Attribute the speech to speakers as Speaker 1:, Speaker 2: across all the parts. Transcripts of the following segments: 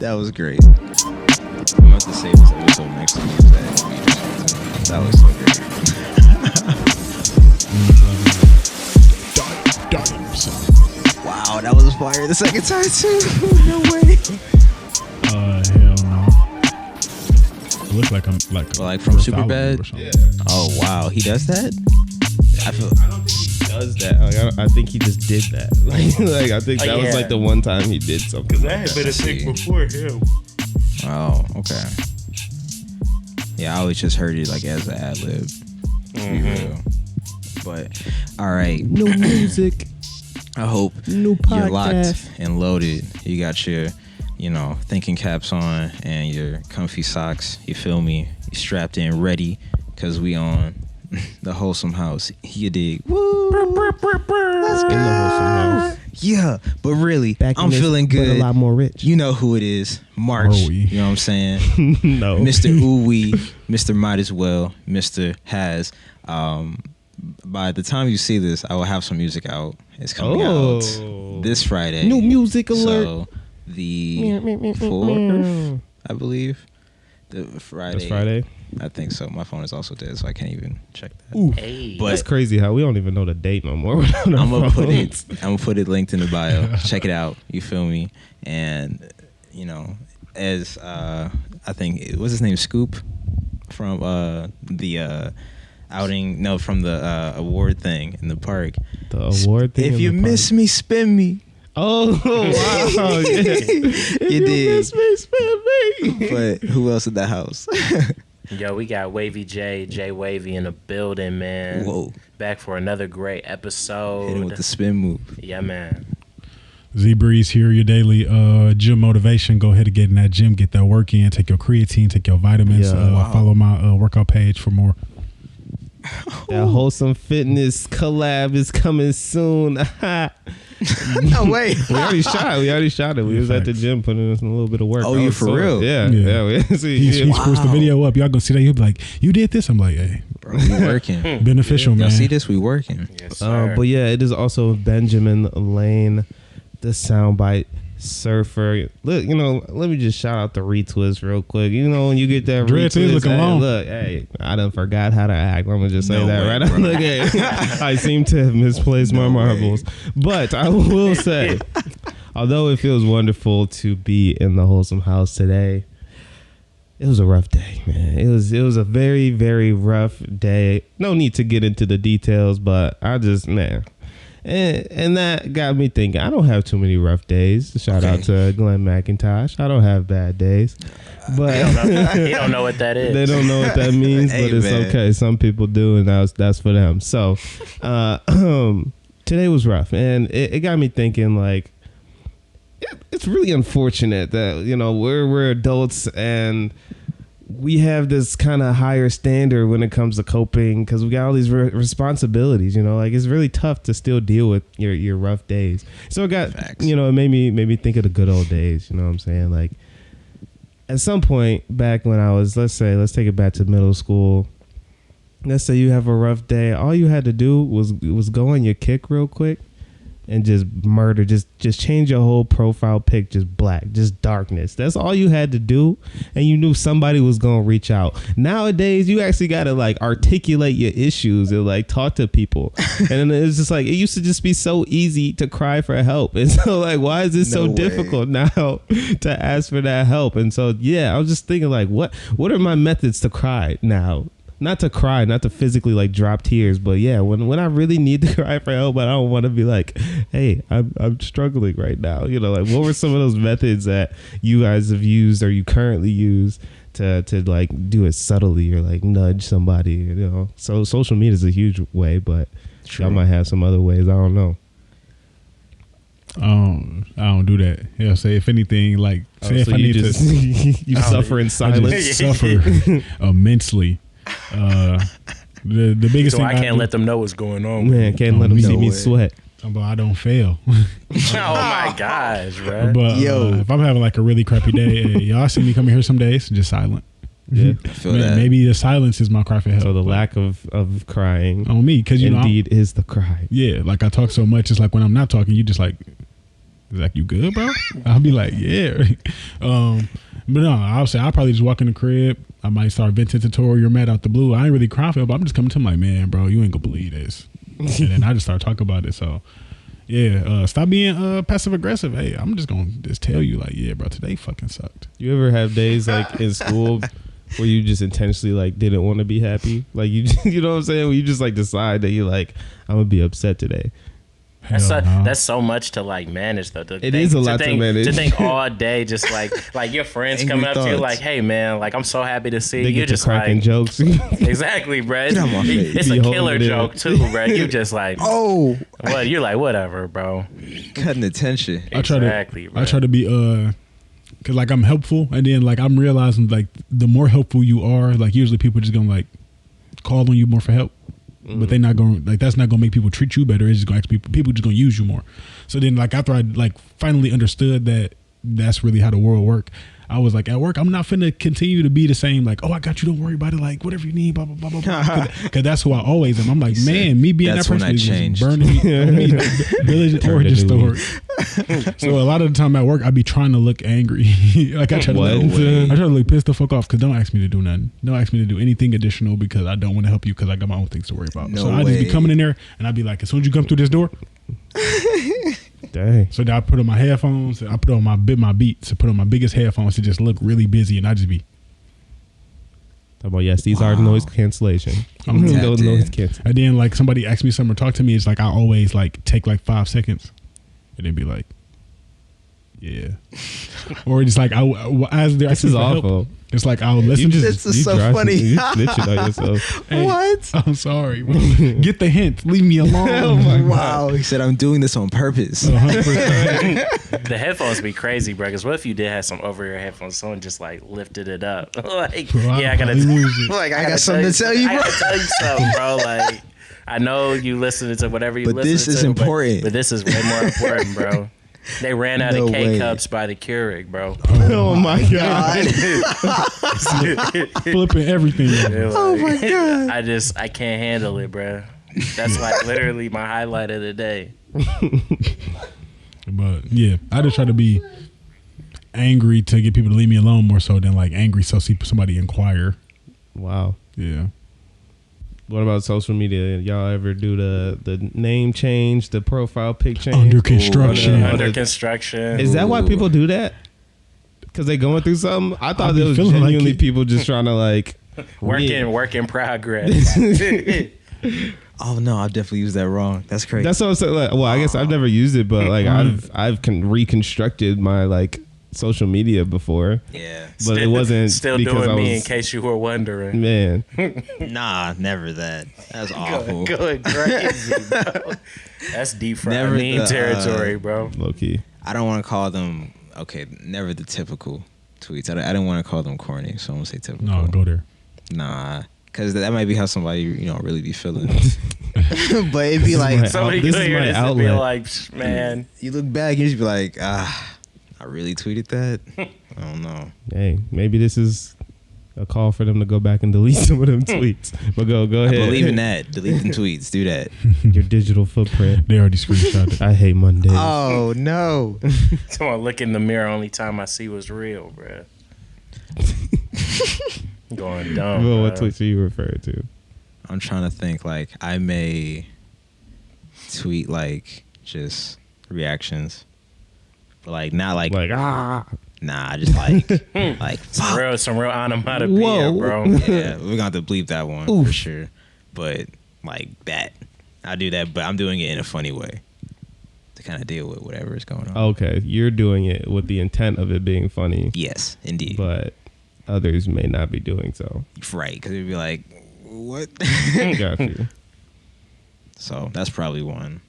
Speaker 1: That was great. I'm about to save this episode next to me. That was so great. Wow, that was fire the second time too. No way.
Speaker 2: Hell no. It looks like I'm like
Speaker 1: from Superbad.
Speaker 2: Yeah.
Speaker 1: Oh wow, he does that.
Speaker 3: I don't think he does that. Like, I think he just did that. Like I think that was like the one time he did something.
Speaker 4: Because I had been a thing before him.
Speaker 1: Oh, okay. Yeah, I always just heard it like as an ad lib. But all right,
Speaker 3: No music.
Speaker 1: I hope
Speaker 3: New
Speaker 1: you're locked
Speaker 3: podcast.
Speaker 1: and loaded. You got your, thinking caps on and your comfy socks. You feel me? You strapped in, ready, because we on the Wholesome House. You dig? Woo!
Speaker 3: Let's go. In the Wholesome House.
Speaker 1: Yeah, but really,
Speaker 3: Back in
Speaker 1: I'm
Speaker 3: this,
Speaker 1: feeling good.
Speaker 3: But a lot more rich.
Speaker 1: You know who it is. March.
Speaker 2: Are we?
Speaker 1: You know what I'm saying?
Speaker 3: No.
Speaker 1: Mr. Ooh-wee, Mr. Might As Well, Mr. Has. By the time you see this, I will have some music out. It's coming out this Friday.
Speaker 3: New music alert.
Speaker 1: So the 4th, I believe. The Friday.
Speaker 3: This Friday?
Speaker 1: I think so. My phone is also dead, so I can't even check that.
Speaker 3: Ooh.
Speaker 4: Hey.
Speaker 1: But
Speaker 3: That's crazy how we don't even know the date no more.
Speaker 1: I'm gonna put it linked in the bio. Check it out. You feel me? And as I think what's his name, Scoop from the outing, no, from the award thing in the park.
Speaker 3: The award thing.
Speaker 1: If you miss me, spin me.
Speaker 3: Oh wow! Yeah.
Speaker 1: You did.
Speaker 3: Miss me, spin me.
Speaker 1: But who else in the house?
Speaker 4: Yo, we got Wavy J Wavy in the building, man.
Speaker 1: Whoa!
Speaker 4: Back for another great episode.
Speaker 1: Hitting with the spin move.
Speaker 4: Yeah, man.
Speaker 2: Z Breeze here, your daily gym motivation. Go ahead and get in that gym, get that work in, take your creatine, take your vitamins.
Speaker 3: Yeah.
Speaker 2: Follow my workout page for more.
Speaker 3: That Wholesome Fitness collab is coming soon.
Speaker 1: No way.
Speaker 3: We already shot it. We was at the gym putting in a little bit of work.
Speaker 1: Oh, you for real?
Speaker 3: Yeah.
Speaker 2: He screws the video up. Y'all gonna see that? You'll be like, you did this? I'm like, hey,
Speaker 1: Bro, we working.
Speaker 2: beneficial, man.
Speaker 1: Y'all see this? We working.
Speaker 4: Yes, sir.
Speaker 3: But yeah, it is also Benjamin Lane, the soundbite surfer. Look, let me just shout out the retwist real quick. When you get that
Speaker 2: Dreads is
Speaker 3: retwist,
Speaker 2: looking
Speaker 3: hey,
Speaker 2: long.
Speaker 3: Look, hey, I done forgot how to act. I'm gonna just say
Speaker 1: No
Speaker 3: that
Speaker 1: way,
Speaker 3: right
Speaker 1: bro.
Speaker 3: now. Look, hey, I seem to have misplaced my
Speaker 1: No way.
Speaker 3: marbles, but I will say, although it feels wonderful to be in the Wholesome House today, it was a rough day, man. It was a very, very rough day. No need to get into the details, but I just, man. And that got me thinking, I don't have too many rough days. Shout out to Glenn McIntosh. I don't have bad days. But
Speaker 4: They don't know what that is.
Speaker 3: they don't know what that means,
Speaker 1: Hey,
Speaker 3: but it's
Speaker 1: man.
Speaker 3: okay. Some people do, and that's for them. So today was rough, and it got me thinking, like, it's really unfortunate that, we're adults and we have this kind of higher standard when it comes to coping because we got all these responsibilities, like it's really tough to still deal with your rough days. So it got,
Speaker 1: Facts.
Speaker 3: it made me think of the good old days. You know what I'm saying? Like at some point back when I was, let's take it back to middle school. Let's say you have a rough day. All you had to do was go on your Kick real quick and just murder, just change your whole profile pic, just black, just darkness. That's all you had to do, and you knew somebody was gonna reach out. Nowadays, you actually gotta like articulate your issues and like talk to people. And it's just like, it used to just be so easy to cry for help, and so like, why is it so
Speaker 1: No way.
Speaker 3: difficult now to ask for that help? And so yeah, I was just thinking like, what are my methods to cry now? Not to cry, not to physically like drop tears, but yeah, when I really need to cry for help, but I don't want to be like, hey, I'm struggling right now. Like what were some of those methods that you guys have used or you currently use to like do it subtly or like nudge somebody? So social media is a huge way, but y'all might have some other ways. I don't know.
Speaker 2: I don't do that. Yeah, say if anything, like say if
Speaker 3: So
Speaker 2: I
Speaker 3: you
Speaker 2: need
Speaker 3: just
Speaker 2: to,
Speaker 3: you suffer in
Speaker 2: I
Speaker 3: silence.
Speaker 2: just suffer immensely. The biggest
Speaker 4: So
Speaker 2: thing
Speaker 4: I can't
Speaker 2: do,
Speaker 4: let them know what's going on.
Speaker 3: Man, can't let them
Speaker 1: No
Speaker 3: see me
Speaker 1: way.
Speaker 3: sweat.
Speaker 2: but I don't fail.
Speaker 4: Oh my gosh, bro.
Speaker 2: But
Speaker 1: Yo.
Speaker 2: if I'm having like a really crappy day, y'all see me coming here some days just silent.
Speaker 3: Yeah.
Speaker 1: I feel that.
Speaker 2: Maybe the silence is my cry for help.
Speaker 3: So the
Speaker 2: but
Speaker 3: lack of crying
Speaker 2: on me, because
Speaker 3: indeed is the cry.
Speaker 2: yeah, like I talk so much. It's like when I'm not talking, you just like He's like, you good, bro? I'll be like, yeah. But no, I'll say I'll probably just walk in the crib. I might start venting to Tori or Matt out the blue. I ain't really crying for it, but I'm just coming to him like, man, bro, you ain't gonna believe this. And then I just start talking about it. So yeah, stop being passive aggressive. Hey, I'm just gonna tell you like, yeah, bro, today fucking sucked.
Speaker 3: You ever have days like in school where you just intentionally like didn't want to be happy? Like you know what I'm saying? Where you just like decide that you're like, I'm gonna be upset today.
Speaker 4: That's so much to like manage though.
Speaker 3: It is a lot to manage.
Speaker 4: To think all day, just like your friends
Speaker 1: Angry
Speaker 4: coming up to you
Speaker 1: thoughts.
Speaker 4: like, "Hey man, like I'm so happy to see
Speaker 3: They
Speaker 4: you."
Speaker 3: get to
Speaker 4: Just
Speaker 3: cracking
Speaker 4: like
Speaker 3: jokes.
Speaker 4: exactly, bro.
Speaker 1: Get out my face.
Speaker 4: It's
Speaker 3: Be
Speaker 4: a
Speaker 3: holding
Speaker 4: killer
Speaker 3: it in.
Speaker 4: joke too, bro. You just like,
Speaker 1: Oh,
Speaker 4: what? You're like, whatever, bro.
Speaker 1: cutting attention.
Speaker 2: I try
Speaker 4: Exactly, bro.
Speaker 2: I try to be cause like I'm helpful, and then like I'm realizing like the more helpful you are, like usually people just gonna like call on you more for help. But they not going like that's not gonna make people treat you better. It's just gonna actually people just gonna use you more. So then like after I like finally understood that that's really how the world work, I was like at work I'm not finna continue to be the same like, oh I got you, don't worry about it, like whatever you need, blah blah blah blah blah. Because that's who I always am. I'm like, man, me being
Speaker 1: That's
Speaker 2: that
Speaker 1: when
Speaker 2: person
Speaker 1: I
Speaker 2: is just
Speaker 1: changed.
Speaker 2: burning me village
Speaker 3: Turn
Speaker 2: origin
Speaker 3: the new
Speaker 2: story. So a lot of the time at work I be trying to look angry. Like I try to
Speaker 3: What?
Speaker 2: I try to look pissed the fuck off because don't ask me to do nothing. Don't ask me to do anything additional because I don't want to help you because I got my own things to worry about.
Speaker 1: No
Speaker 2: so I just be
Speaker 1: way.
Speaker 2: coming in there and I be like, as soon as you come through this door.
Speaker 3: Dang.
Speaker 2: So then I put on my headphones. I put on my beats. I put on my biggest headphones to just look really busy, and I just be.
Speaker 3: Talk about yes, these are
Speaker 1: Wow.
Speaker 3: noise cancellation.
Speaker 2: I'm
Speaker 1: tapped
Speaker 3: No
Speaker 1: in.
Speaker 3: noise cancellation.
Speaker 2: And then like somebody asks me something or talk to me, it's like I always like take like 5 seconds, and then be like, yeah, or it's like as they're
Speaker 3: This
Speaker 2: asking
Speaker 3: is
Speaker 2: for help,
Speaker 3: awful.
Speaker 2: it's like I'll listen.
Speaker 1: This is so
Speaker 3: dry-
Speaker 1: funny.
Speaker 3: You snitching on yourself.
Speaker 2: Hey,
Speaker 1: What?
Speaker 2: I'm sorry. Bro. Get the hint. Leave me alone.
Speaker 3: Oh my God.
Speaker 1: Wow, he said I'm doing this on purpose.
Speaker 2: 100%.
Speaker 4: The headphones be crazy, bro. Because what if you did have some over ear headphones? Someone just like lifted it up. Like,
Speaker 2: Bro, I'd
Speaker 4: yeah, I gotta
Speaker 2: probably lose it.
Speaker 4: like,
Speaker 1: I got something to tell you,
Speaker 4: I
Speaker 1: bro.
Speaker 4: gotta tell you something, bro. Like, I know you listening to whatever you
Speaker 1: But
Speaker 4: listen to.
Speaker 1: this is important.
Speaker 4: But this is way more important, bro. They ran out
Speaker 1: No
Speaker 4: of
Speaker 1: way.
Speaker 4: K-Cups by the Keurig, bro.
Speaker 3: Oh my God.
Speaker 2: Flipping everything.
Speaker 4: They're
Speaker 1: Oh
Speaker 4: like,
Speaker 1: my God.
Speaker 4: I can't handle it, bro. That's like literally my highlight of the day.
Speaker 2: But yeah, I just try to be angry to get people to leave me alone more so than like angry so see somebody inquire.
Speaker 3: Wow.
Speaker 2: Yeah.
Speaker 3: What about social media? Y'all ever do the name change, the profile pic change?
Speaker 2: Under construction.
Speaker 3: Ooh,
Speaker 4: Under construction.
Speaker 3: Is that why
Speaker 1: Ooh.
Speaker 3: people do that? Because they going through something? I thought
Speaker 2: be
Speaker 3: it was
Speaker 2: feeling like
Speaker 3: genuinely
Speaker 2: it.
Speaker 3: people just trying to like
Speaker 4: work in progress.
Speaker 1: Oh no, I've definitely used that wrong. That's crazy.
Speaker 3: That's what I'm saying. Like, well, I guess I've never used it, but like I've reconstructed my like social media before,
Speaker 1: yeah.
Speaker 3: but it wasn't
Speaker 4: still
Speaker 3: because
Speaker 4: doing
Speaker 3: I
Speaker 4: me in
Speaker 3: was
Speaker 4: case you were wondering.
Speaker 3: man.
Speaker 1: Nah, never that. That's awful.
Speaker 4: Going crazy, bro. That's deep fried
Speaker 1: Never
Speaker 4: meme
Speaker 1: the,
Speaker 4: territory, bro.
Speaker 3: Low key.
Speaker 1: I don't want to call them never the typical tweets. I don't want to call them corny, so I'm gonna say typical.
Speaker 2: No, go there.
Speaker 1: Nah, because that might be how somebody really be feeling. But it'd be like
Speaker 3: my-
Speaker 4: Somebody
Speaker 3: this
Speaker 4: could
Speaker 3: is
Speaker 4: hear
Speaker 3: my
Speaker 4: this and be
Speaker 3: outlet.
Speaker 4: like, "Psh, man,
Speaker 1: you look back and you just be like, I really tweeted that. I don't know.
Speaker 3: Hey, maybe this is a call for them to go back and delete some of them tweets. But go
Speaker 1: I
Speaker 3: ahead.
Speaker 1: believe in that. Delete them tweets. Do that.
Speaker 3: Your digital footprint.
Speaker 2: They already screenshot it.
Speaker 3: I hate Mondays.
Speaker 1: Oh no.
Speaker 4: someone look in the mirror. Only time I see was real, bro." Going dumb.
Speaker 3: Well, what
Speaker 4: bro.
Speaker 3: tweets are you referring to?
Speaker 1: I'm trying to think. Like I may tweet like just reactions, but like not like nah, just like fuck.
Speaker 4: Some real onomatopoeia,
Speaker 3: Whoa.
Speaker 4: bro.
Speaker 1: Yeah, we're gonna have to bleep that one for sure. But like that, I do that, but I'm doing it in a funny way to kind of deal with whatever is going on.
Speaker 3: Okay, you're doing it with the intent of it being funny,
Speaker 1: Yes, indeed.
Speaker 3: but others may not be doing so.
Speaker 1: Right, because it'd be like, what?
Speaker 3: Got you.
Speaker 1: So that's probably one.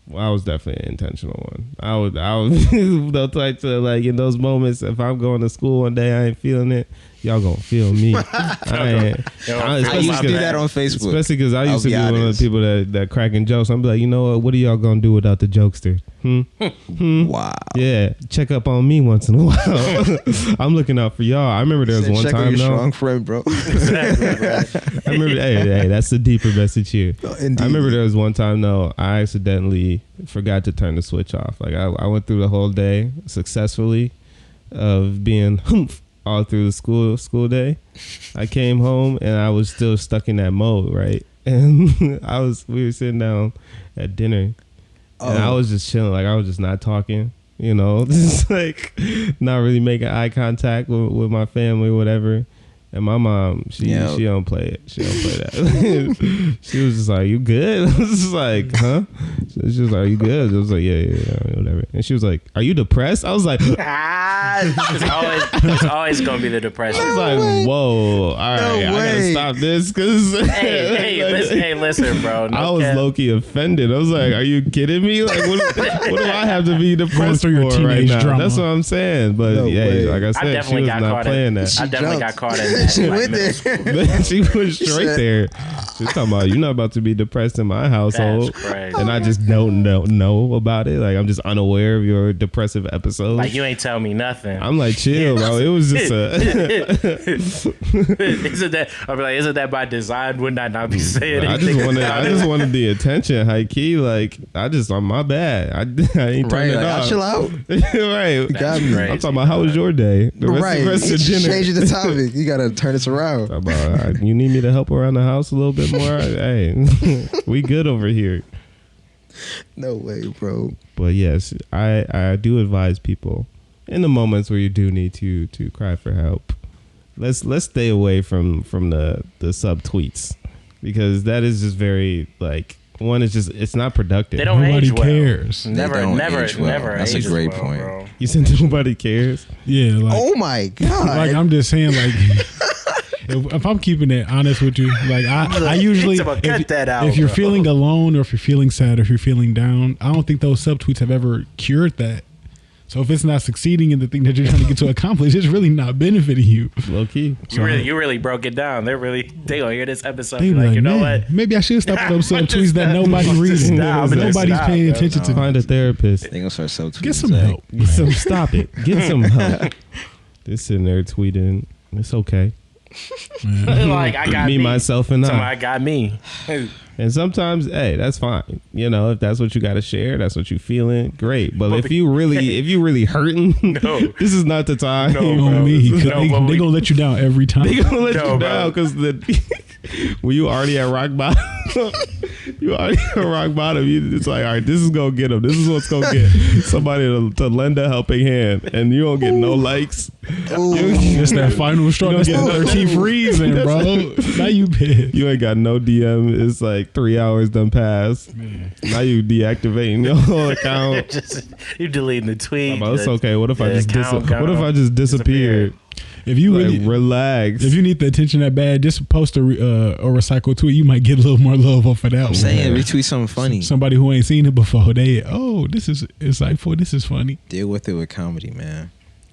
Speaker 3: Well, I was definitely an intentional one. I was the type to like in those moments. If I'm going to school one day, I ain't feeling it. y'all gonna feel me.
Speaker 1: I used to do that on Facebook.
Speaker 3: Especially because I used to be one of
Speaker 1: honest.
Speaker 3: the people that cracking jokes. I'm like, you know what are y'all gonna do without the jokester?
Speaker 1: Wow.
Speaker 3: Yeah, check up on me once in a while. I'm looking out for y'all. I remember there was one
Speaker 1: Check
Speaker 3: time
Speaker 1: on your
Speaker 3: though.
Speaker 1: strong friend, bro.
Speaker 4: Exactly, bro.
Speaker 3: I remember, hey, that's the deeper message here.
Speaker 1: Indeed.
Speaker 3: I remember there was one time though, I accidentally forgot to turn the switch off. Like I went through the whole day successfully of being all through the school day. I came home and I was still stuck in that mode, right? And we were sitting down at dinner, and I was just chilling, like I was just not talking, just like not really making eye contact with my family or whatever. And my mom, she don't play it. She don't play that. She was just like, "You good?" I was just like, "Huh?" She was like, "Are you good?" I was like, "Yeah, whatever." And she was like, "Are you depressed?" I was like,
Speaker 4: It's always gonna be the depression.
Speaker 3: I was like, "Whoa, all right, I gotta stop this," because
Speaker 4: listen, bro.
Speaker 3: I was low key offended. I was like, "Are you kidding me? Like, what do I have to be depressed
Speaker 2: through your
Speaker 3: for right
Speaker 2: teenage
Speaker 3: now?"
Speaker 2: drama.
Speaker 3: That's what I'm saying. But like I
Speaker 4: I
Speaker 3: said, she
Speaker 4: definitely
Speaker 3: was
Speaker 4: got
Speaker 3: not
Speaker 4: caught
Speaker 3: playing that.
Speaker 4: I definitely got caught in that.
Speaker 1: She
Speaker 4: like,
Speaker 1: went
Speaker 4: middle
Speaker 1: there.
Speaker 4: school.
Speaker 3: She went straight there. She's talking about, you're not about to be depressed in my household.
Speaker 4: That's crazy.
Speaker 3: And I just don't know about it. Like, I'm just unaware of your depressive episodes.
Speaker 4: Like, you ain't tell me nothing.
Speaker 3: I'm like, chill, bro. It was just
Speaker 4: isn't that by design? Wouldn't I not be saying
Speaker 3: I
Speaker 4: anything?
Speaker 3: just wanted the attention, high key. Like, on my bad. I ain't turned it
Speaker 1: I'll
Speaker 3: off.
Speaker 1: chill out.
Speaker 3: Right.
Speaker 1: Got me.
Speaker 3: I'm talking about, how was your day? The rest of dinner.
Speaker 1: Changing the topic. You gotta turn this around.
Speaker 3: About, you need me to help around the house a little bit more? Hey, we good over here.
Speaker 1: No way, bro.
Speaker 3: But yes, I do advise people in the moments where you do need to cry for help. Let's stay away from the sub tweets, because that is just very, like, one is just, it's not productive.
Speaker 4: They don't
Speaker 2: Nobody
Speaker 4: age well.
Speaker 2: cares.
Speaker 4: Never
Speaker 1: age well. That's a
Speaker 4: ages
Speaker 1: great
Speaker 4: well,
Speaker 1: point.
Speaker 4: bro.
Speaker 3: You said nobody cares.
Speaker 2: Yeah, like,
Speaker 1: Oh my god.
Speaker 2: like I'm just saying, like, if I'm keeping it honest with you, like I usually,
Speaker 4: cut that out,
Speaker 2: if you're
Speaker 4: bro.
Speaker 2: feeling alone or if you're feeling sad or if you're feeling down, I don't think those subtweets have ever cured that. So if it's not succeeding in the thing that you're trying to get to accomplish, it's really not benefiting you.
Speaker 3: Low key.
Speaker 4: You really broke it down. They gonna hear this episode.
Speaker 2: They
Speaker 4: Be
Speaker 2: be
Speaker 4: like,
Speaker 2: like,
Speaker 4: you know
Speaker 2: man,
Speaker 4: what?
Speaker 2: maybe I should stop with those
Speaker 4: I'm
Speaker 2: subtweets that nobody's reading. Nobody's paying attention to.
Speaker 3: Find a therapist.
Speaker 1: They gonna start subtweeting.
Speaker 2: Get some help.
Speaker 3: Stop it. Get some help. They're sitting there tweeting. It's okay.
Speaker 4: Like, I got me.
Speaker 3: Myself, and I.
Speaker 4: Somebody got me.
Speaker 3: And sometimes, hey, that's fine. If that's what you got to share, that's what you feeling, great. But if you really hurting,
Speaker 4: No.
Speaker 3: this is not the time.
Speaker 4: No,
Speaker 2: On
Speaker 4: bro.
Speaker 2: me, 'cause
Speaker 4: No,
Speaker 2: they
Speaker 4: but
Speaker 2: gonna let you down every time.
Speaker 3: They gonna let
Speaker 4: No,
Speaker 3: you
Speaker 4: bro.
Speaker 3: down because when you already at rock bottom, it's like, all right, this is gonna get them. This is what's gonna get somebody to lend a helping hand, and you don't get no likes.
Speaker 2: It's that final straw. That's the 13th reason, bro. Now you pissed.
Speaker 3: You ain't got no DM. It's like 3 hours done passed. Now you deactivating your whole account.
Speaker 4: You deleting the tweet.
Speaker 3: It's okay. What if I just
Speaker 4: disappeared?
Speaker 3: disappeared?
Speaker 2: If you really
Speaker 3: relax.
Speaker 2: If you need the attention that bad, just post a recycle tweet. You might get a little more love off of that.
Speaker 1: I'm saying retweet something funny.
Speaker 2: Somebody who ain't seen it before, this is insightful. This is funny.
Speaker 1: Deal with it with comedy, man.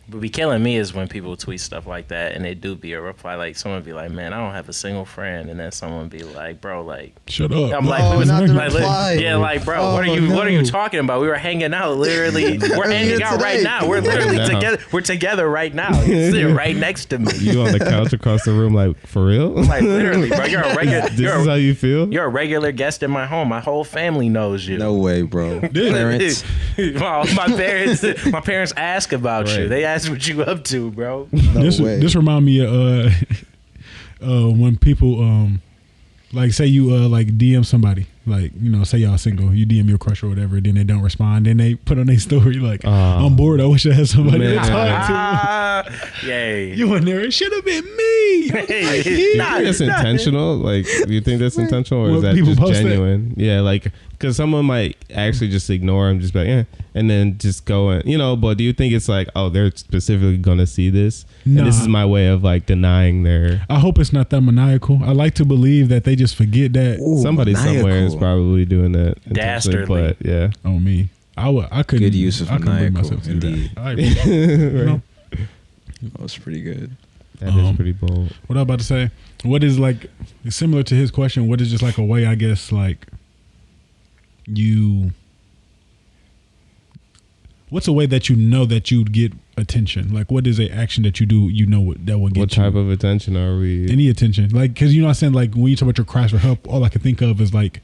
Speaker 4: What be killing me is when people tweet stuff like that and they do be a reply. Like, someone be like, man, I don't have a single friend. And then someone be like, bro, like,
Speaker 2: Shut up.
Speaker 4: I'm like,
Speaker 1: Oh,
Speaker 4: we was
Speaker 1: not the
Speaker 4: like,
Speaker 1: reply.
Speaker 4: yeah, like, bro, what are you talking about? We were hanging out, literally. We're hanging out right now. We're literally together. We're together right now. You're sitting right next to me.
Speaker 3: You on the couch across the room, like, for real?
Speaker 4: Like, literally, bro. You're a regular.
Speaker 3: This is how you feel?
Speaker 4: You're a regular guest in my home. My whole family knows you.
Speaker 1: No way, bro. Parents.
Speaker 4: Well, my parents ask about you.
Speaker 3: Right.
Speaker 4: They ask what you up to, bro.
Speaker 1: No way.
Speaker 2: This remind me of when people like say you like DM somebody, like, say y'all single, you DM your crush or whatever, then they don't respond, then they put on their story like, I'm bored, I wish I had somebody to talk to.
Speaker 4: Yay.
Speaker 2: You in there, it should have been me.
Speaker 3: Do you think that's intentional? Like, do you think that's intentional, or is
Speaker 2: When
Speaker 3: that
Speaker 2: people
Speaker 3: just
Speaker 2: post
Speaker 3: genuine? Yeah, like, because someone might actually just ignore them, just be like, and then just go and, but do you think it's like, oh, they're specifically going to see this?
Speaker 2: Nah.
Speaker 3: And this is my way of, like, denying their...
Speaker 2: I hope it's not that maniacal. I like to believe that they just forget that.
Speaker 1: Ooh,
Speaker 3: Somebody somewhere is probably doing that. intentionally,
Speaker 4: Dastardly.
Speaker 3: But, yeah.
Speaker 2: On me. I couldn't.
Speaker 1: Good use of
Speaker 2: I couldn't bring
Speaker 1: maniacal,
Speaker 2: myself to do
Speaker 1: indeed.
Speaker 2: that.
Speaker 3: Right.
Speaker 1: That was pretty good.
Speaker 3: That is pretty bold.
Speaker 2: What I'm about to say, what is like similar to his question? What is just like a way, I guess, like what's a way that you know that you'd get attention? Like, what is an action that you do, you know, that will get
Speaker 3: What type of attention are we?
Speaker 2: any attention? Like, because you know what I'm saying? Like, when you talk about your cries for help, all I can think of is like,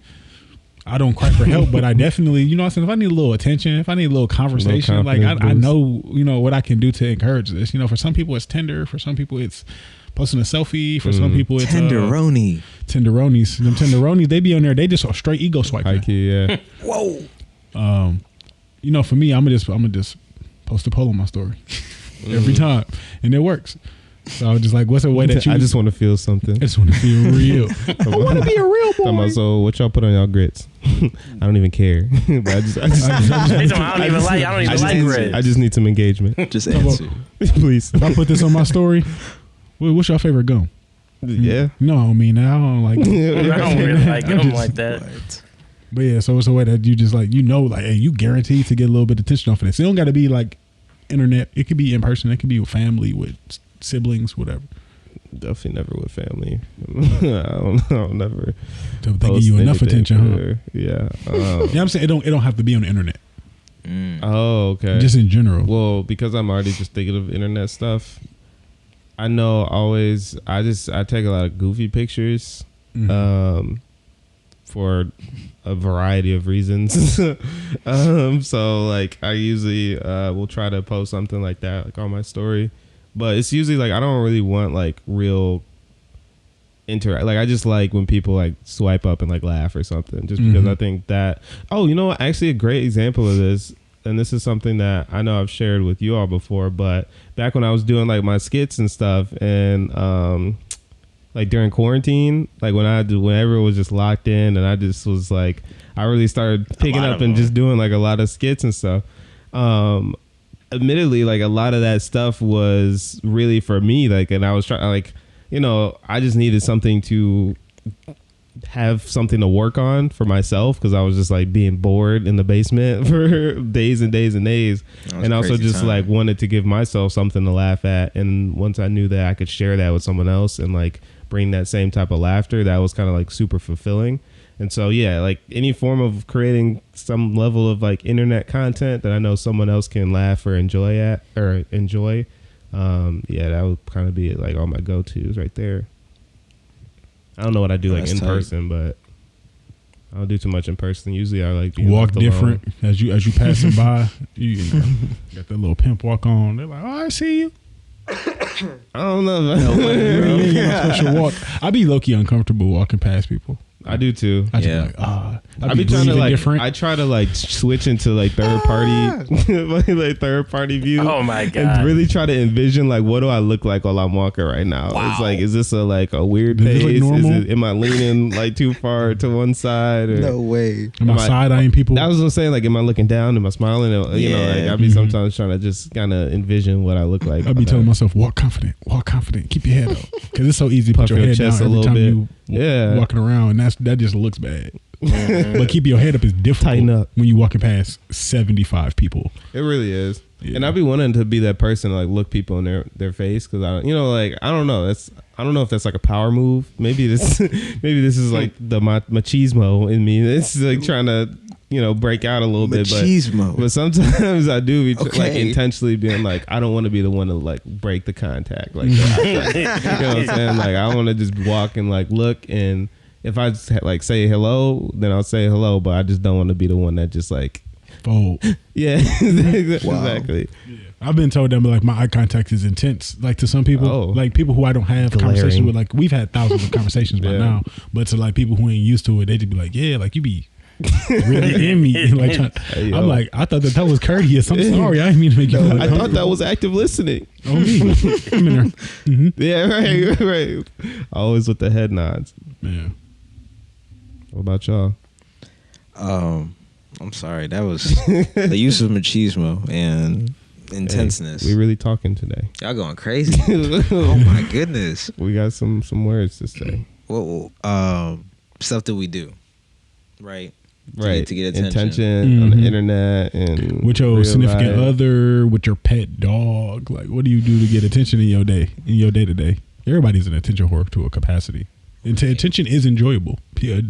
Speaker 2: I don't cry for help, but I definitely, you know what I'm saying? If I need a little attention, if I need a little conversation, like I know, you know, what I can do to encourage this. You know, for some people it's Tinder, for some people it's posting a selfie, for some people it's
Speaker 1: Tenderoni.
Speaker 2: Tenderonis. Them tenderonis, they be on there, they just straight ego swipe.
Speaker 3: High key, yeah.
Speaker 1: Whoa.
Speaker 2: You know, for me, I'm gonna just post a poll on my story every time, and it works. So I was just like, what's a way that you?
Speaker 3: I just want to feel something.
Speaker 2: I just want to feel real. I want to be a real boy.
Speaker 3: So what y'all put on y'all grits? I don't even care. But I don't
Speaker 4: even like grits.
Speaker 3: I just need some engagement.
Speaker 1: Just answer.
Speaker 3: Please.
Speaker 2: If I put this on my story, what's your favorite gum?
Speaker 3: Yeah.
Speaker 2: No, I mean, I don't like.
Speaker 4: I don't really like gum like that.
Speaker 1: What?
Speaker 2: But yeah, so it's a way that you just like, you know, like, hey, you guaranteed to get a little bit of attention off of this. It don't got to be like internet. It could be in person. It could be with family, with siblings, whatever.
Speaker 3: Definitely never with family. I don't never.
Speaker 2: So they give you enough attention, huh?
Speaker 3: Yeah.
Speaker 2: Yeah, I'm saying it don't have to be on the internet.
Speaker 3: Oh, okay.
Speaker 2: Just in general.
Speaker 3: Well, because I'm already just thinking of internet stuff. I know always. I take a lot of goofy pictures. For a variety of reasons. So like I usually will try to post something like that like on my story, but it's usually like I don't really want like real interact. Like I just like when people like swipe up and like laugh or something, just because I think that, oh, you know what, actually a great example of this, and this is something that I know I've shared with you all before, but back when I was doing like my skits and stuff, and like during quarantine, like when everyone was just locked in, and I just was like, I really started picking up and just doing like a lot of skits and stuff. Admittedly, like a lot of that stuff was really for me, like, and I was trying, like, you know, I just needed something to have something to work on for myself, because I was just like being bored in the basement for days and days and days, and also just like wanted to give myself something to laugh at. And once I knew that I could share that with someone else and like bring that same type of laughter, that was kind of like super fulfilling. And so yeah, like any form of creating some level of like internet content that I know someone else can laugh or enjoy, yeah, that would kind of be like all my go-tos right there. I don't know what I do like in person, but I don't do too much in person. Usually I like being
Speaker 2: walk different as you passing by. You know, got that little pimp walk on. They're like, oh, I see you.
Speaker 3: I don't know.
Speaker 2: Walk. I be low key uncomfortable walking past people.
Speaker 3: I do too.
Speaker 2: I just
Speaker 3: I be trying to like different. I try to like switch into like third party, like third party view.
Speaker 4: Oh my god!
Speaker 3: And really try to envision like what do I look like while I'm walking right now? Wow. It's like, is this a like a weird pace? Am I leaning like too far to one side? Or
Speaker 1: no way.
Speaker 2: Am I side eyeing people?
Speaker 3: That was what I'm saying. Like, am I looking down? Am I smiling? You know, like I be sometimes trying to just kind of envision what I look like.
Speaker 2: I be telling myself, walk confident, keep your head up, because it's so easy to put your head down every time you walking around, and that just looks bad. But keep your head up is difficult. Tighten up when you walking past 75 people.
Speaker 3: It really is. And I be wanting to be that person to like look people in their face, because I don't know if that's like a power move. Maybe this is like the machismo in me. It's like trying to break out a little bit, but sometimes I do be like intentionally being like, I don't want to be the one to like break the contact like that. You know what I'm saying? Like I want to just walk and like look, and if I just like say hello, then I'll say hello, but I just don't want to be the one that just like
Speaker 2: fold.
Speaker 3: Yeah, exactly.
Speaker 2: Yeah. I've been told that like my eye contact is intense, like to some people, like people who I don't have conversations with. Like we've had thousands of conversations by now, but to like people who ain't used to it, they just be like, yeah, like you be really in me. Like I'm like, I thought that was courteous. I'm sorry, I didn't mean to make you.
Speaker 3: I thought that was active listening.
Speaker 2: Oh me, I'm in there.
Speaker 3: Yeah, right. Always with the head nods.
Speaker 2: Yeah.
Speaker 3: What about y'all?
Speaker 1: I'm sorry. That was the use of machismo and intenseness.
Speaker 3: Hey, we really talking today.
Speaker 1: Y'all going crazy. Oh my goodness.
Speaker 3: We got some words to say.
Speaker 1: Well, stuff that we do, right?
Speaker 3: right
Speaker 1: to get attention.
Speaker 3: on the
Speaker 2: Mhm.
Speaker 3: internet and
Speaker 2: With your
Speaker 3: real
Speaker 2: significant
Speaker 3: life.
Speaker 2: other, with your pet dog. Like, what do you do to get attention in your day to day? Everybody's an attention whore to a capacity. And attention is enjoyable,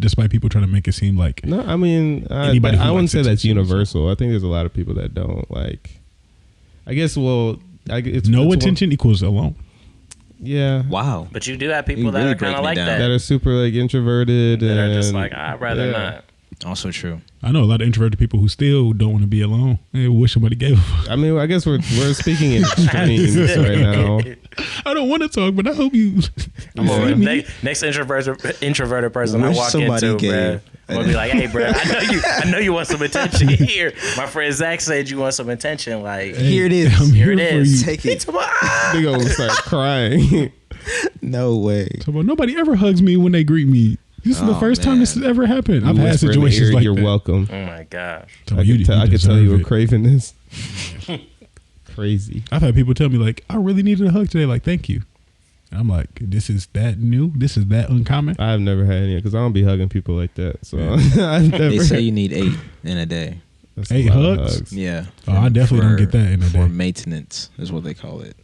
Speaker 2: despite people trying to make it seem like
Speaker 3: No, I mean,
Speaker 2: Anybody who
Speaker 3: I wouldn't
Speaker 2: likes
Speaker 3: say that's
Speaker 2: attention is-
Speaker 3: universal. I think there's a lot of people that don't like. I guess. Well, it's
Speaker 2: no
Speaker 3: it's
Speaker 2: attention equals alone.
Speaker 3: Yeah,
Speaker 1: Wow.
Speaker 4: But you do have people
Speaker 1: You
Speaker 4: that
Speaker 1: really
Speaker 4: are kind
Speaker 1: breaking
Speaker 4: of
Speaker 1: it
Speaker 4: like
Speaker 1: down.
Speaker 3: that
Speaker 4: that.
Speaker 3: are super like introverted
Speaker 4: That are just
Speaker 3: and-
Speaker 4: like, I'd rather
Speaker 3: yeah.
Speaker 4: not.
Speaker 1: Also true.
Speaker 2: I know a lot of introverted people who still don't want to be alone. They wish somebody gave a fuck.
Speaker 3: I mean, I guess we're speaking in extremes right now.
Speaker 2: I don't want to talk, but I hope you.
Speaker 4: I'm
Speaker 2: see
Speaker 4: over
Speaker 2: me.
Speaker 4: next introverted person I
Speaker 1: Wish
Speaker 4: walk
Speaker 1: somebody
Speaker 4: into,
Speaker 1: gave.
Speaker 4: bruh. I'm gonna be like, hey, bro, I know you want some attention here. My friend Zach said you want some attention. Like,
Speaker 1: Here it is.
Speaker 2: I'm
Speaker 4: here
Speaker 2: here
Speaker 4: it
Speaker 2: for
Speaker 4: is.
Speaker 2: you.
Speaker 1: Take it.
Speaker 3: They gonna start crying.
Speaker 1: No way.
Speaker 2: So, but nobody ever hugs me when they greet me. This is the
Speaker 1: Oh,
Speaker 2: first time
Speaker 1: man.
Speaker 2: this has ever happened. I've
Speaker 3: You
Speaker 2: had
Speaker 3: whisper in the
Speaker 2: situations
Speaker 3: ear,
Speaker 2: like
Speaker 3: you're
Speaker 2: that.
Speaker 3: welcome.
Speaker 4: oh my gosh.
Speaker 2: So
Speaker 3: I
Speaker 2: you
Speaker 3: can tell
Speaker 2: deserve
Speaker 3: you were
Speaker 2: it.
Speaker 3: craving this. Crazy.
Speaker 2: I've had people tell me like, I really needed a hug today. Like, thank you. And I'm like, this is that new. This is that uncommon.
Speaker 3: I've never had any because I don't be hugging people like that. So
Speaker 2: Yeah.
Speaker 3: I've never.
Speaker 1: They say you need 8 in a day.
Speaker 3: That's a
Speaker 2: 8
Speaker 3: lot of
Speaker 2: hugs?
Speaker 1: Yeah.
Speaker 2: Oh, I definitely don't get that in a
Speaker 1: For
Speaker 2: day.
Speaker 1: maintenance is what they call it.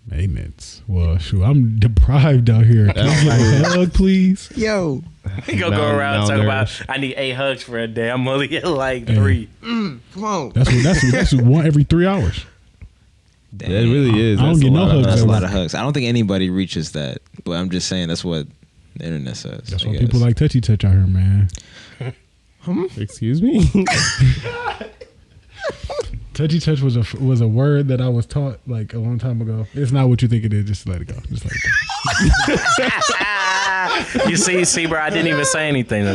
Speaker 2: Maintenance. Well, shoot, I'm deprived out here. Can I get a hug, please?
Speaker 1: Yo.
Speaker 4: We gonna go around and talk about I need 8 hugs for a day. I'm only at like 3.
Speaker 1: Come on.
Speaker 2: That's one every 3 hours.
Speaker 1: Dang.
Speaker 3: It really is.
Speaker 2: I don't
Speaker 3: That's
Speaker 2: get
Speaker 3: a
Speaker 2: no
Speaker 3: lot of
Speaker 2: hugs
Speaker 1: That's a
Speaker 2: at
Speaker 1: lot
Speaker 2: work.
Speaker 1: of hugs. I don't think anybody reaches that, but I'm just saying that's what the internet says.
Speaker 2: That's
Speaker 1: I
Speaker 2: why
Speaker 1: guess.
Speaker 2: people like touchy touch out here, man.
Speaker 3: Excuse me.
Speaker 2: Touchy touch was a word that I was taught like a long time ago. It's not what you think it is. Just let it go. Just let it go.
Speaker 4: You see, bro, I didn't even say anything.
Speaker 1: No.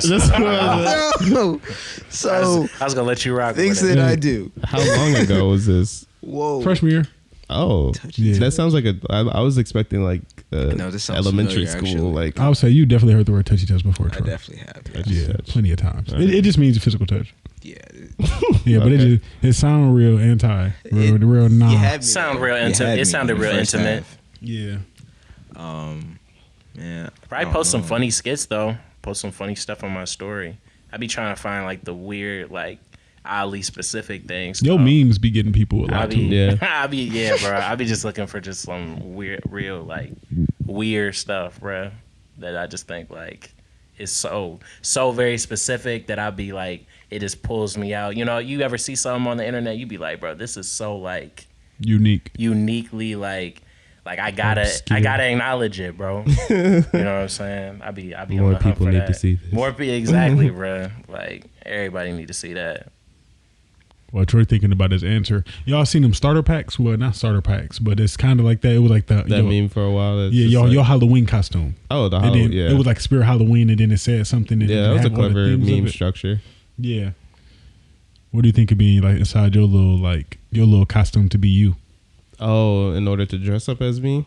Speaker 1: So
Speaker 4: I was gonna let you rock.
Speaker 1: things
Speaker 4: with it.
Speaker 1: that I do.
Speaker 3: How long ago was this?
Speaker 1: Whoa.
Speaker 2: Freshman year.
Speaker 3: Oh,
Speaker 2: Yeah.
Speaker 3: that sounds like I was expecting like
Speaker 1: No, this sounds
Speaker 3: elementary
Speaker 1: familiar,
Speaker 3: school.
Speaker 1: actually.
Speaker 3: Like
Speaker 2: I would say you definitely heard the word touchy touch before.
Speaker 1: I
Speaker 2: Troy.
Speaker 1: definitely have. Yeah.
Speaker 3: Touchy
Speaker 2: Yeah,
Speaker 3: touch.
Speaker 2: plenty of times.
Speaker 3: Right.
Speaker 2: It just means physical touch.
Speaker 1: Yeah.
Speaker 2: Yeah, but
Speaker 3: Okay.
Speaker 2: it sounded real real nah.
Speaker 1: You had me
Speaker 4: Sound
Speaker 1: there.
Speaker 4: real
Speaker 1: You
Speaker 4: intimate.
Speaker 1: had
Speaker 4: It
Speaker 1: me
Speaker 4: sounded
Speaker 1: in the
Speaker 4: real
Speaker 1: first
Speaker 4: intimate.
Speaker 1: half.
Speaker 2: Yeah.
Speaker 1: Yeah.
Speaker 4: Probably
Speaker 1: I
Speaker 4: post some
Speaker 1: don't know.
Speaker 4: funny skits though. Post some funny stuff on my story. I be trying to find like the weird, like oddly specific things.
Speaker 2: Yo, memes be getting people a
Speaker 4: I
Speaker 2: lot
Speaker 4: be,
Speaker 2: too.
Speaker 3: Yeah.
Speaker 4: bro. I be just looking for just some real, like weird stuff, bro. That I just think like is so very specific that I be like, it just pulls me out. You know, you ever see something on the internet, you be like, bro, this is so like
Speaker 2: Unique.
Speaker 4: uniquely like I gotta
Speaker 2: Obscure.
Speaker 4: acknowledge it, bro. You know what I'm saying? I be
Speaker 3: More
Speaker 4: on the hunt
Speaker 3: people
Speaker 4: for
Speaker 3: need
Speaker 4: that.
Speaker 3: to see this.
Speaker 4: More people, exactly, bro. Like everybody need to see that.
Speaker 2: Well, Troy thinking about his answer. Y'all seen them starter packs? Well, not starter packs, but it's kind of like that. It was like the
Speaker 3: that meme for a while. That's
Speaker 2: Yeah,
Speaker 3: just
Speaker 2: your
Speaker 3: like-
Speaker 2: your Halloween costume.
Speaker 3: Oh, the
Speaker 2: And
Speaker 3: Halloween.
Speaker 2: then
Speaker 3: Yeah,
Speaker 2: it was like Spirit Halloween, and then it said something. And
Speaker 3: yeah,
Speaker 2: it
Speaker 3: that was a
Speaker 2: had all the
Speaker 3: clever
Speaker 2: themes of
Speaker 3: meme
Speaker 2: it.
Speaker 3: structure.
Speaker 2: Yeah. What do you think could be like inside your little costume to be you?
Speaker 3: Oh, in order to dress up as me.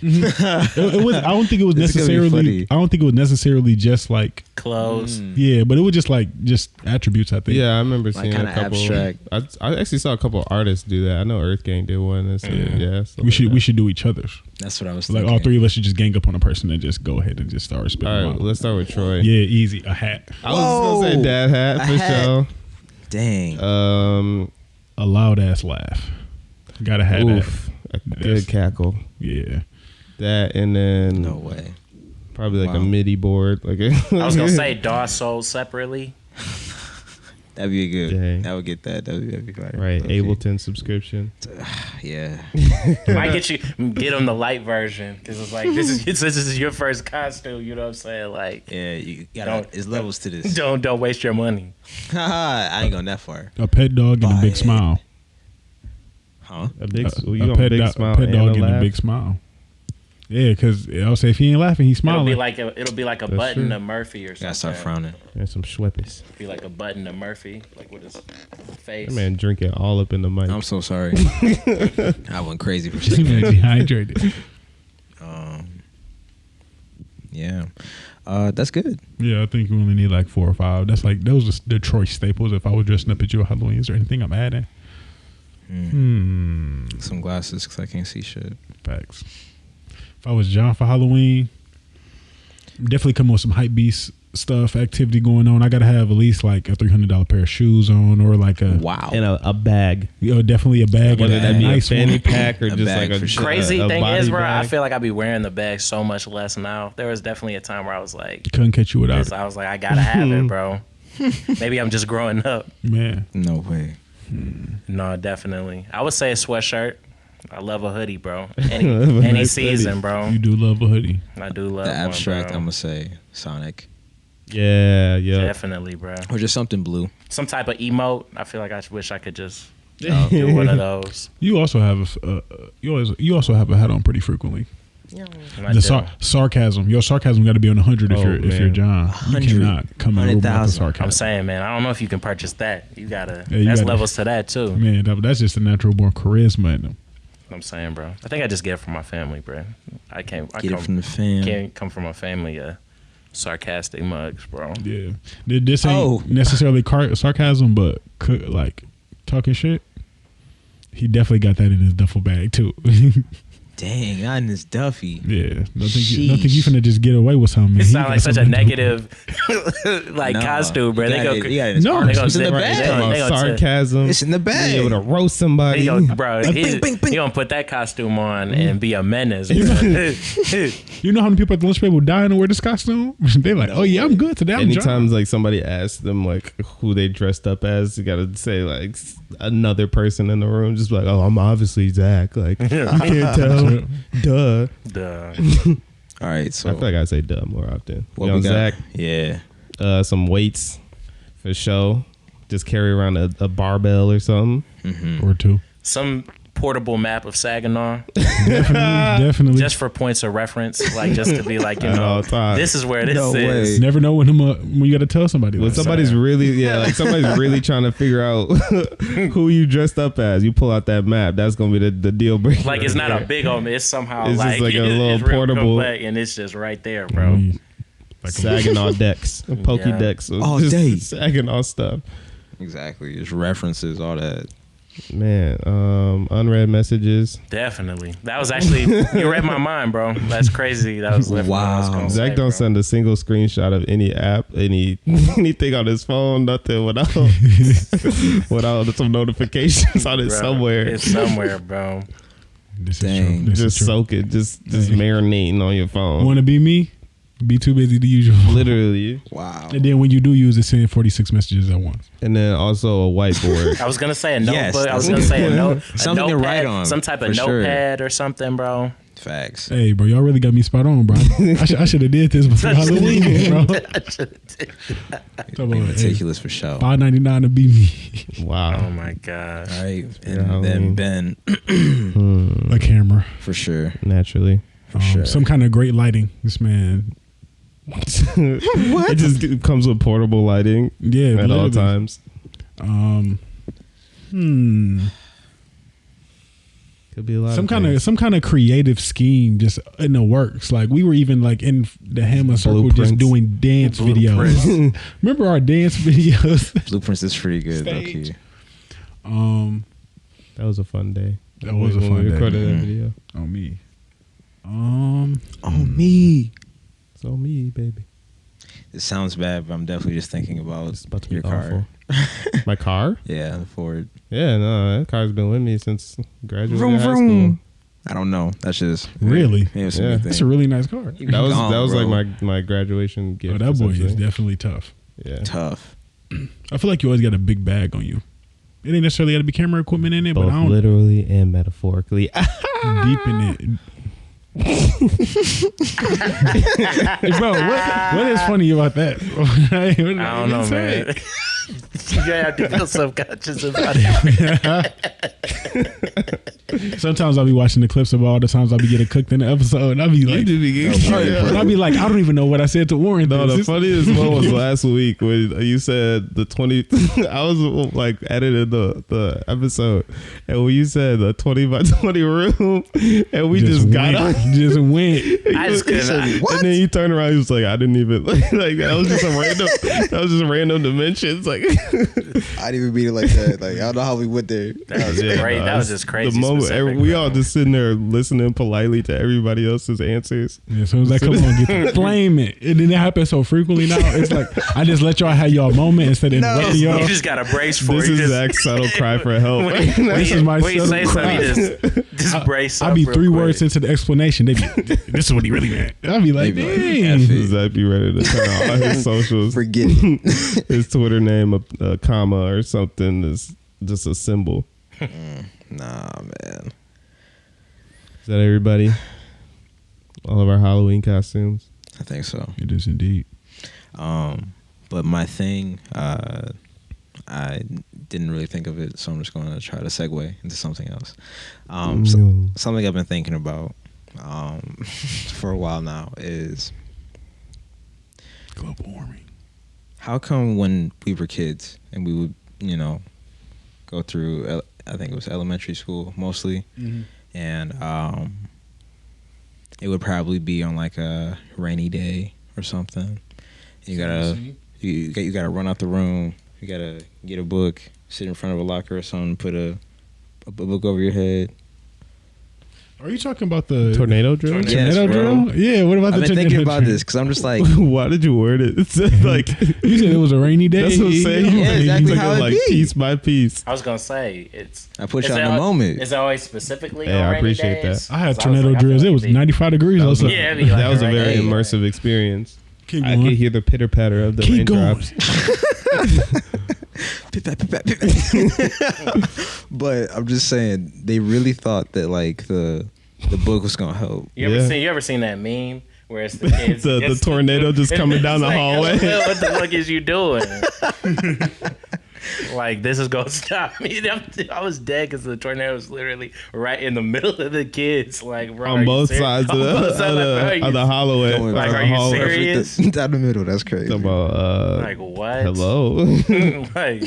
Speaker 2: It was. I don't think it was
Speaker 1: This is gonna be
Speaker 2: necessarily.
Speaker 1: funny.
Speaker 2: I don't think it was necessarily just like.
Speaker 4: Clothes.
Speaker 2: Yeah, but it was just attributes. I think.
Speaker 3: Yeah, I remember
Speaker 1: Like
Speaker 3: seeing a
Speaker 1: kinda
Speaker 3: couple.
Speaker 1: abstract.
Speaker 3: I actually saw a couple artists do that. I know Earth Gang did one. That's yeah. stuff
Speaker 2: We should
Speaker 3: like
Speaker 2: we
Speaker 3: that.
Speaker 2: should do each other's.
Speaker 1: That's what I was
Speaker 2: Like
Speaker 1: thinking.
Speaker 2: all three of us should just gang up on a person and just go ahead and just start spitting.
Speaker 3: All
Speaker 2: them
Speaker 3: right,
Speaker 2: out.
Speaker 3: let's start with Troy.
Speaker 2: Yeah, easy. A hat.
Speaker 3: I was gonna say
Speaker 1: Whoa.
Speaker 3: dad hat
Speaker 1: A
Speaker 3: for
Speaker 1: hat.
Speaker 3: sure.
Speaker 1: Dang.
Speaker 2: A loud ass laugh. Gotta have
Speaker 3: Oof, a
Speaker 2: Yes.
Speaker 3: good cackle.
Speaker 2: that. Yeah.
Speaker 3: That and then
Speaker 1: no way.
Speaker 3: probably like a
Speaker 1: Wow.
Speaker 3: MIDI board. Like
Speaker 4: I was gonna say DAW sold separately.
Speaker 1: That'd be good.
Speaker 3: Dang.
Speaker 1: I would get that. That'd be fire.
Speaker 3: right,
Speaker 1: Okay.
Speaker 3: Ableton subscription.
Speaker 1: Yeah.
Speaker 4: Might get them the light version because it's like this is your first costume. You know what I'm saying? Like
Speaker 1: Yeah. You got
Speaker 4: Don't-
Speaker 1: There's levels to this.
Speaker 4: don't waste your money.
Speaker 1: I ain't going that far.
Speaker 2: A pet dog and a
Speaker 1: Buy
Speaker 2: big
Speaker 1: it.
Speaker 2: smile.
Speaker 1: Huh?
Speaker 3: A big,
Speaker 2: A
Speaker 3: you gonna big smile
Speaker 2: pet
Speaker 3: and
Speaker 2: dog
Speaker 3: a
Speaker 2: and a
Speaker 3: laugh?
Speaker 2: big smile. Yeah, because I'll say if he ain't laughing, he's
Speaker 4: It'll
Speaker 2: smiling.
Speaker 4: be like a
Speaker 3: That's
Speaker 4: button
Speaker 3: true.
Speaker 4: to Murphy or something.
Speaker 1: Gotta start frowning.
Speaker 3: and some Schweppes.
Speaker 4: Be like a button to Murphy, like with his face.
Speaker 3: That man drinking all up in the mic.
Speaker 1: I'm so sorry. I went crazy for
Speaker 2: He
Speaker 1: saying that.
Speaker 2: dehydrated.
Speaker 1: Yeah. That's good.
Speaker 2: Yeah, I think we only need like 4 or 5. That's like those are the Troy staples. If I was dressing up at you at Halloween, is there anything I'm adding?
Speaker 1: Some glasses because I can't see shit.
Speaker 2: Facts. If I was John for Halloween, definitely come with some hype beast stuff, activity going on, I gotta have at least like a $300 pair of shoes on, or like a
Speaker 3: And a bag.
Speaker 2: definitely a bag,
Speaker 3: Whether
Speaker 2: and
Speaker 3: that
Speaker 2: a
Speaker 3: be
Speaker 2: nice
Speaker 3: a fanny
Speaker 2: one.
Speaker 3: pack or
Speaker 1: A
Speaker 3: just
Speaker 1: bag
Speaker 3: like
Speaker 1: for
Speaker 3: a
Speaker 1: sure.
Speaker 4: Crazy
Speaker 3: a
Speaker 4: thing
Speaker 3: body
Speaker 4: is, bro, I
Speaker 3: bag.
Speaker 4: feel like I be wearing the bag so much less now. There was definitely a time where I was like,
Speaker 2: Couldn't catch you without it,
Speaker 4: I was like, I gotta have it, bro. Maybe I'm just growing up.
Speaker 2: man.
Speaker 1: No way.
Speaker 4: No, definitely. I would say a sweatshirt. I love a hoodie, bro.
Speaker 3: Love a
Speaker 4: Any
Speaker 3: nice
Speaker 4: season,
Speaker 3: hoodie.
Speaker 4: bro.
Speaker 2: You do love a hoodie.
Speaker 4: I do love
Speaker 1: The abstract,
Speaker 4: one,
Speaker 1: I'm
Speaker 4: bro.
Speaker 1: gonna say Sonic,
Speaker 3: Yeah.
Speaker 4: Definitely, bro.
Speaker 1: or just something blue.
Speaker 4: Some type of emote. I feel like I wish I could just
Speaker 1: Oh,
Speaker 4: do one of those.
Speaker 2: You also have you also have a hat on pretty frequently.
Speaker 4: And I
Speaker 2: The
Speaker 4: do.
Speaker 2: sarcasm, your sarcasm got to be on 100 if
Speaker 3: Oh,
Speaker 2: you're
Speaker 3: man.
Speaker 2: John. You
Speaker 1: 100,
Speaker 2: cannot come in with the
Speaker 1: 100,000.
Speaker 2: sarcasm.
Speaker 4: I'm saying, man, I don't know if you can purchase that. You gotta.
Speaker 2: Yeah, you
Speaker 4: That's
Speaker 2: gotta-
Speaker 4: levels to that too.
Speaker 2: Man, that's just a natural born charisma in them.
Speaker 4: I'm saying, bro. I think I just get it from my family, bro. I
Speaker 1: Get it from the fam.
Speaker 4: can't come from a family of sarcastic mugs, bro.
Speaker 2: Yeah, this ain't
Speaker 1: Oh.
Speaker 2: necessarily sarcasm, but like talking shit. He definitely got that in his duffel bag too.
Speaker 1: Dang, not in this Duffy.
Speaker 2: Yeah, don't think
Speaker 1: Sheesh.
Speaker 2: you finna just get away with something.
Speaker 4: It
Speaker 2: He
Speaker 4: sounds
Speaker 2: got
Speaker 4: like such a
Speaker 2: something to do.
Speaker 4: negative like
Speaker 1: Nah,
Speaker 4: costume, bro.
Speaker 1: you
Speaker 4: They
Speaker 1: got
Speaker 4: go,
Speaker 1: it- you got it in
Speaker 2: No,
Speaker 1: arms.
Speaker 4: they
Speaker 1: It's in the
Speaker 4: gonna-
Speaker 1: bag.
Speaker 4: they
Speaker 3: Talking
Speaker 4: gonna-
Speaker 3: about
Speaker 4: they gonna-
Speaker 3: sarcasm.
Speaker 1: It's in the
Speaker 3: Be
Speaker 1: bag.
Speaker 3: able to roast somebody.
Speaker 4: He go, bro.
Speaker 1: Bing,
Speaker 4: He
Speaker 1: bing, bing, bing.
Speaker 4: gonna put that costume on and be a menace. Bro.
Speaker 2: You know how many people at the lunch table dying to wear this costume? They like, oh yeah, I'm good today. I'm
Speaker 3: Anytime
Speaker 2: John.
Speaker 3: like somebody asks them like who they dressed up as, you gotta say like another person in the room. Just like, oh, I'm obviously Zach. Like you can't tell. Duh.
Speaker 4: Duh.
Speaker 1: All right, so
Speaker 3: I feel like I say duh more often.
Speaker 1: what
Speaker 3: You know,
Speaker 1: we got?
Speaker 3: Zach,
Speaker 1: Yeah.
Speaker 3: some weights for show. Just carry around a barbell or something.
Speaker 2: Or two.
Speaker 4: Some portable map of Saginaw,
Speaker 2: Definitely.
Speaker 4: just for points of reference, like just to be like, you
Speaker 3: At
Speaker 4: know,
Speaker 3: all times.
Speaker 4: this is where this
Speaker 1: No
Speaker 4: is.
Speaker 1: way.
Speaker 2: Never know when you got to tell somebody.
Speaker 3: When
Speaker 2: Like,
Speaker 3: somebody's really, like somebody's really trying to figure out who you dressed up as, you pull out that map. That's gonna be the deal breaker.
Speaker 4: Like it's not a big old. It's somehow
Speaker 3: It's just
Speaker 4: like,
Speaker 3: like a
Speaker 4: it's
Speaker 3: little
Speaker 4: real
Speaker 3: portable-
Speaker 4: complex, and it's just right there, bro.
Speaker 2: like
Speaker 3: Saginaw decks, Pokédex,
Speaker 1: All
Speaker 3: just
Speaker 1: day.
Speaker 3: Saginaw stuff.
Speaker 1: Exactly. Just references, all that.
Speaker 3: Man, unread messages.
Speaker 4: Definitely. That was actually you read my mind, bro. That's crazy. That was literally what I was
Speaker 1: Wow.
Speaker 4: gonna
Speaker 3: Zach
Speaker 4: say,
Speaker 3: don't
Speaker 4: bro.
Speaker 3: send a single screenshot of any app, anything on his phone, nothing without some notifications on it
Speaker 4: Bro,
Speaker 3: somewhere.
Speaker 4: It's somewhere, bro.
Speaker 2: This
Speaker 1: Dang.
Speaker 2: is
Speaker 3: Just
Speaker 2: true.
Speaker 3: soak it, just marinating on your phone.
Speaker 2: Want to be me? Be too busy to use your phone.
Speaker 3: Literally,
Speaker 1: Wow.
Speaker 2: And then when you do use it, send 46 messages at once.
Speaker 3: and then also a whiteboard.
Speaker 4: I was gonna say a
Speaker 1: Yes,
Speaker 4: notebook. I was
Speaker 1: that's
Speaker 4: gonna say a note,
Speaker 1: Something to
Speaker 4: notepad,
Speaker 1: write on,
Speaker 4: some type of
Speaker 1: for sure.
Speaker 4: notepad or something, bro.
Speaker 1: Facts.
Speaker 2: Hey, bro, y'all really got me spot on, bro. I should have did this before Halloween, bro. Come on, hey,
Speaker 1: Meticulous for sure. All
Speaker 2: $5.99 to be me.
Speaker 4: Oh
Speaker 3: Wow.
Speaker 4: my god.
Speaker 1: right.
Speaker 3: Yeah,
Speaker 1: And then Ben,
Speaker 2: A camera.
Speaker 1: for sure.
Speaker 3: Naturally.
Speaker 1: sure.
Speaker 2: Some kind of great lighting. This man.
Speaker 3: It just comes with portable lighting
Speaker 2: Yeah,
Speaker 3: at all
Speaker 2: literally.
Speaker 3: times. Could be a lot.
Speaker 2: Some
Speaker 3: of
Speaker 2: kind of creative scheme just in the works. Like we were even like in the Hammer Circle just
Speaker 3: Blueprints.
Speaker 2: doing dance videos. Remember our dance videos?
Speaker 1: Blueprints is pretty good, low
Speaker 2: Stage.
Speaker 1: key.
Speaker 3: That was a fun day.
Speaker 2: That was a
Speaker 3: When
Speaker 2: fun
Speaker 3: we
Speaker 2: day.
Speaker 3: recorded that
Speaker 1: Mhm.
Speaker 3: video.
Speaker 2: On me.
Speaker 1: Oh, me.
Speaker 3: So me, baby.
Speaker 1: It sounds bad, but I'm definitely just thinking about
Speaker 3: It's about to be
Speaker 1: your car.
Speaker 3: awful. My car?
Speaker 1: Yeah, the Ford.
Speaker 3: Yeah, no, that car's been with me since graduating
Speaker 1: Vroom,
Speaker 3: high
Speaker 1: vroom. I don't know. That's just
Speaker 2: Really?
Speaker 1: Yeah, it's a
Speaker 3: Yeah.
Speaker 1: good
Speaker 2: That's a
Speaker 1: thing.
Speaker 2: really nice car.
Speaker 3: school. That was
Speaker 1: Gone, bro.
Speaker 3: like my graduation gift.
Speaker 2: Oh, that boy is
Speaker 3: essentially.
Speaker 2: definitely tough.
Speaker 3: Yeah.
Speaker 1: Tough.
Speaker 2: I feel like you always got a big bag on you. It ain't necessarily got to be camera equipment in it, but
Speaker 3: Both
Speaker 2: I don't
Speaker 3: literally and metaphorically.
Speaker 2: deep in it. Hey, bro, what is funny about that?
Speaker 4: I don't know, man. You gotta have to feel subconscious about it.
Speaker 2: Sometimes I'll be watching the clips of all the times I'll be getting cooked in the episode, and I'll be like, and I'll be like, I don't even know what I said to Warren.
Speaker 3: No, the
Speaker 2: This-
Speaker 3: funniest one was last week when you said the 20. I was like editing the episode, and when you said the 20 by 20 room, and we just got
Speaker 2: went,
Speaker 3: up.
Speaker 2: just went.
Speaker 4: I just couldn't.
Speaker 3: And then you turned around, he was like, I didn't even like that was just a random that was just random dimensions. Like
Speaker 1: I didn't even mean it like that. Like I don't know how we went there.
Speaker 4: That was
Speaker 3: Yeah,
Speaker 4: great.
Speaker 3: no,
Speaker 4: That was
Speaker 3: it's
Speaker 4: just crazy.
Speaker 3: the moment
Speaker 4: specific,
Speaker 3: we
Speaker 4: bro.
Speaker 3: all just sitting there listening politely to everybody else's answers.
Speaker 2: Yeah, so it was like, come on, get the flame it. And then it happens so frequently now. It's like, I just let y'all have y'all moment instead of interrupting y'all.
Speaker 4: You just got to brace for
Speaker 3: This
Speaker 4: it.
Speaker 3: is
Speaker 4: You just,
Speaker 3: Zach's subtle cry for help.
Speaker 2: This is my
Speaker 4: when you say
Speaker 2: subtle
Speaker 4: something,
Speaker 2: cry.
Speaker 4: you just brace
Speaker 2: I'll
Speaker 4: up
Speaker 2: be
Speaker 4: real
Speaker 2: 3
Speaker 4: quick.
Speaker 2: words into the explanation. They be, this is what he really meant. I'll be like,
Speaker 1: They be like,
Speaker 2: dang.
Speaker 1: F it.
Speaker 3: Zach be ready to turn on all his socials.
Speaker 1: Forget it.
Speaker 3: His Twitter name, a comma or something, is just a symbol.
Speaker 1: Nah, man.
Speaker 3: Is that everybody? All of our Halloween costumes?
Speaker 1: I think so.
Speaker 2: It is indeed.
Speaker 1: But my thing, I didn't really think of it, so I'm just going to try to segue into something else. Something I've been thinking about for a while now is
Speaker 2: Global warming.
Speaker 1: how come when we were kids and we would, go through, I think it was elementary school mostly, and it would probably be on like a rainy day or something. You gotta run out the room. You gotta get a book, sit in front of a locker or something, put a book over your head.
Speaker 2: Are you talking about the
Speaker 3: Tornado drill?
Speaker 1: Yes,
Speaker 2: tornado
Speaker 1: bro.
Speaker 2: drill? Yeah, what about
Speaker 1: I've
Speaker 2: the
Speaker 1: been
Speaker 2: tornado
Speaker 1: thinking about
Speaker 2: drill?
Speaker 1: this because I'm just like,
Speaker 3: Why did you word it? It's like
Speaker 2: You said it was a rainy day.
Speaker 3: that's what I'm saying.
Speaker 1: Yeah, exactly
Speaker 3: Like,
Speaker 1: how it
Speaker 3: like
Speaker 1: be.
Speaker 3: piece by piece.
Speaker 4: I was gonna say it's.
Speaker 1: I put
Speaker 4: is
Speaker 1: you on
Speaker 4: it
Speaker 1: the
Speaker 4: al-
Speaker 1: moment.
Speaker 4: Is it always specifically
Speaker 3: Hey,
Speaker 4: on
Speaker 3: I
Speaker 4: rainy
Speaker 3: appreciate
Speaker 4: days?
Speaker 3: that.
Speaker 2: I had
Speaker 4: 'Cause
Speaker 2: tornado
Speaker 4: like, I feel
Speaker 2: drills.
Speaker 4: like
Speaker 2: It was
Speaker 4: it'd be-
Speaker 2: 95 degrees.
Speaker 3: That
Speaker 2: I
Speaker 3: was
Speaker 2: was
Speaker 3: a,
Speaker 2: like,
Speaker 4: Yeah, it'd be like
Speaker 3: that was a very
Speaker 4: rainy day.
Speaker 3: immersive experience.
Speaker 2: keep
Speaker 3: I
Speaker 2: going.
Speaker 3: could hear the pitter patter of the
Speaker 2: Keep
Speaker 3: raindrops.
Speaker 1: But I'm just saying, they really thought that like the book was gonna help.
Speaker 4: You ever seen that meme where it's the kids
Speaker 3: The
Speaker 4: it's
Speaker 3: tornado just coming down the
Speaker 4: like,
Speaker 3: hallway.
Speaker 4: What the fuck is you doing? Like, this is gonna stop me. I was dead because the tornado was literally right in the middle of the kids. Like, bro, are
Speaker 3: On
Speaker 4: you
Speaker 3: both
Speaker 4: serious?
Speaker 3: sides of
Speaker 4: On both sides, like, bro, are
Speaker 3: the
Speaker 4: you-
Speaker 3: holloway.
Speaker 1: Going
Speaker 4: Like,
Speaker 3: of
Speaker 4: are
Speaker 3: the
Speaker 4: you
Speaker 3: hallway.
Speaker 4: serious?
Speaker 1: Down the middle, that's crazy.
Speaker 3: Talking about,
Speaker 4: Like, what?
Speaker 3: hello.
Speaker 4: Like,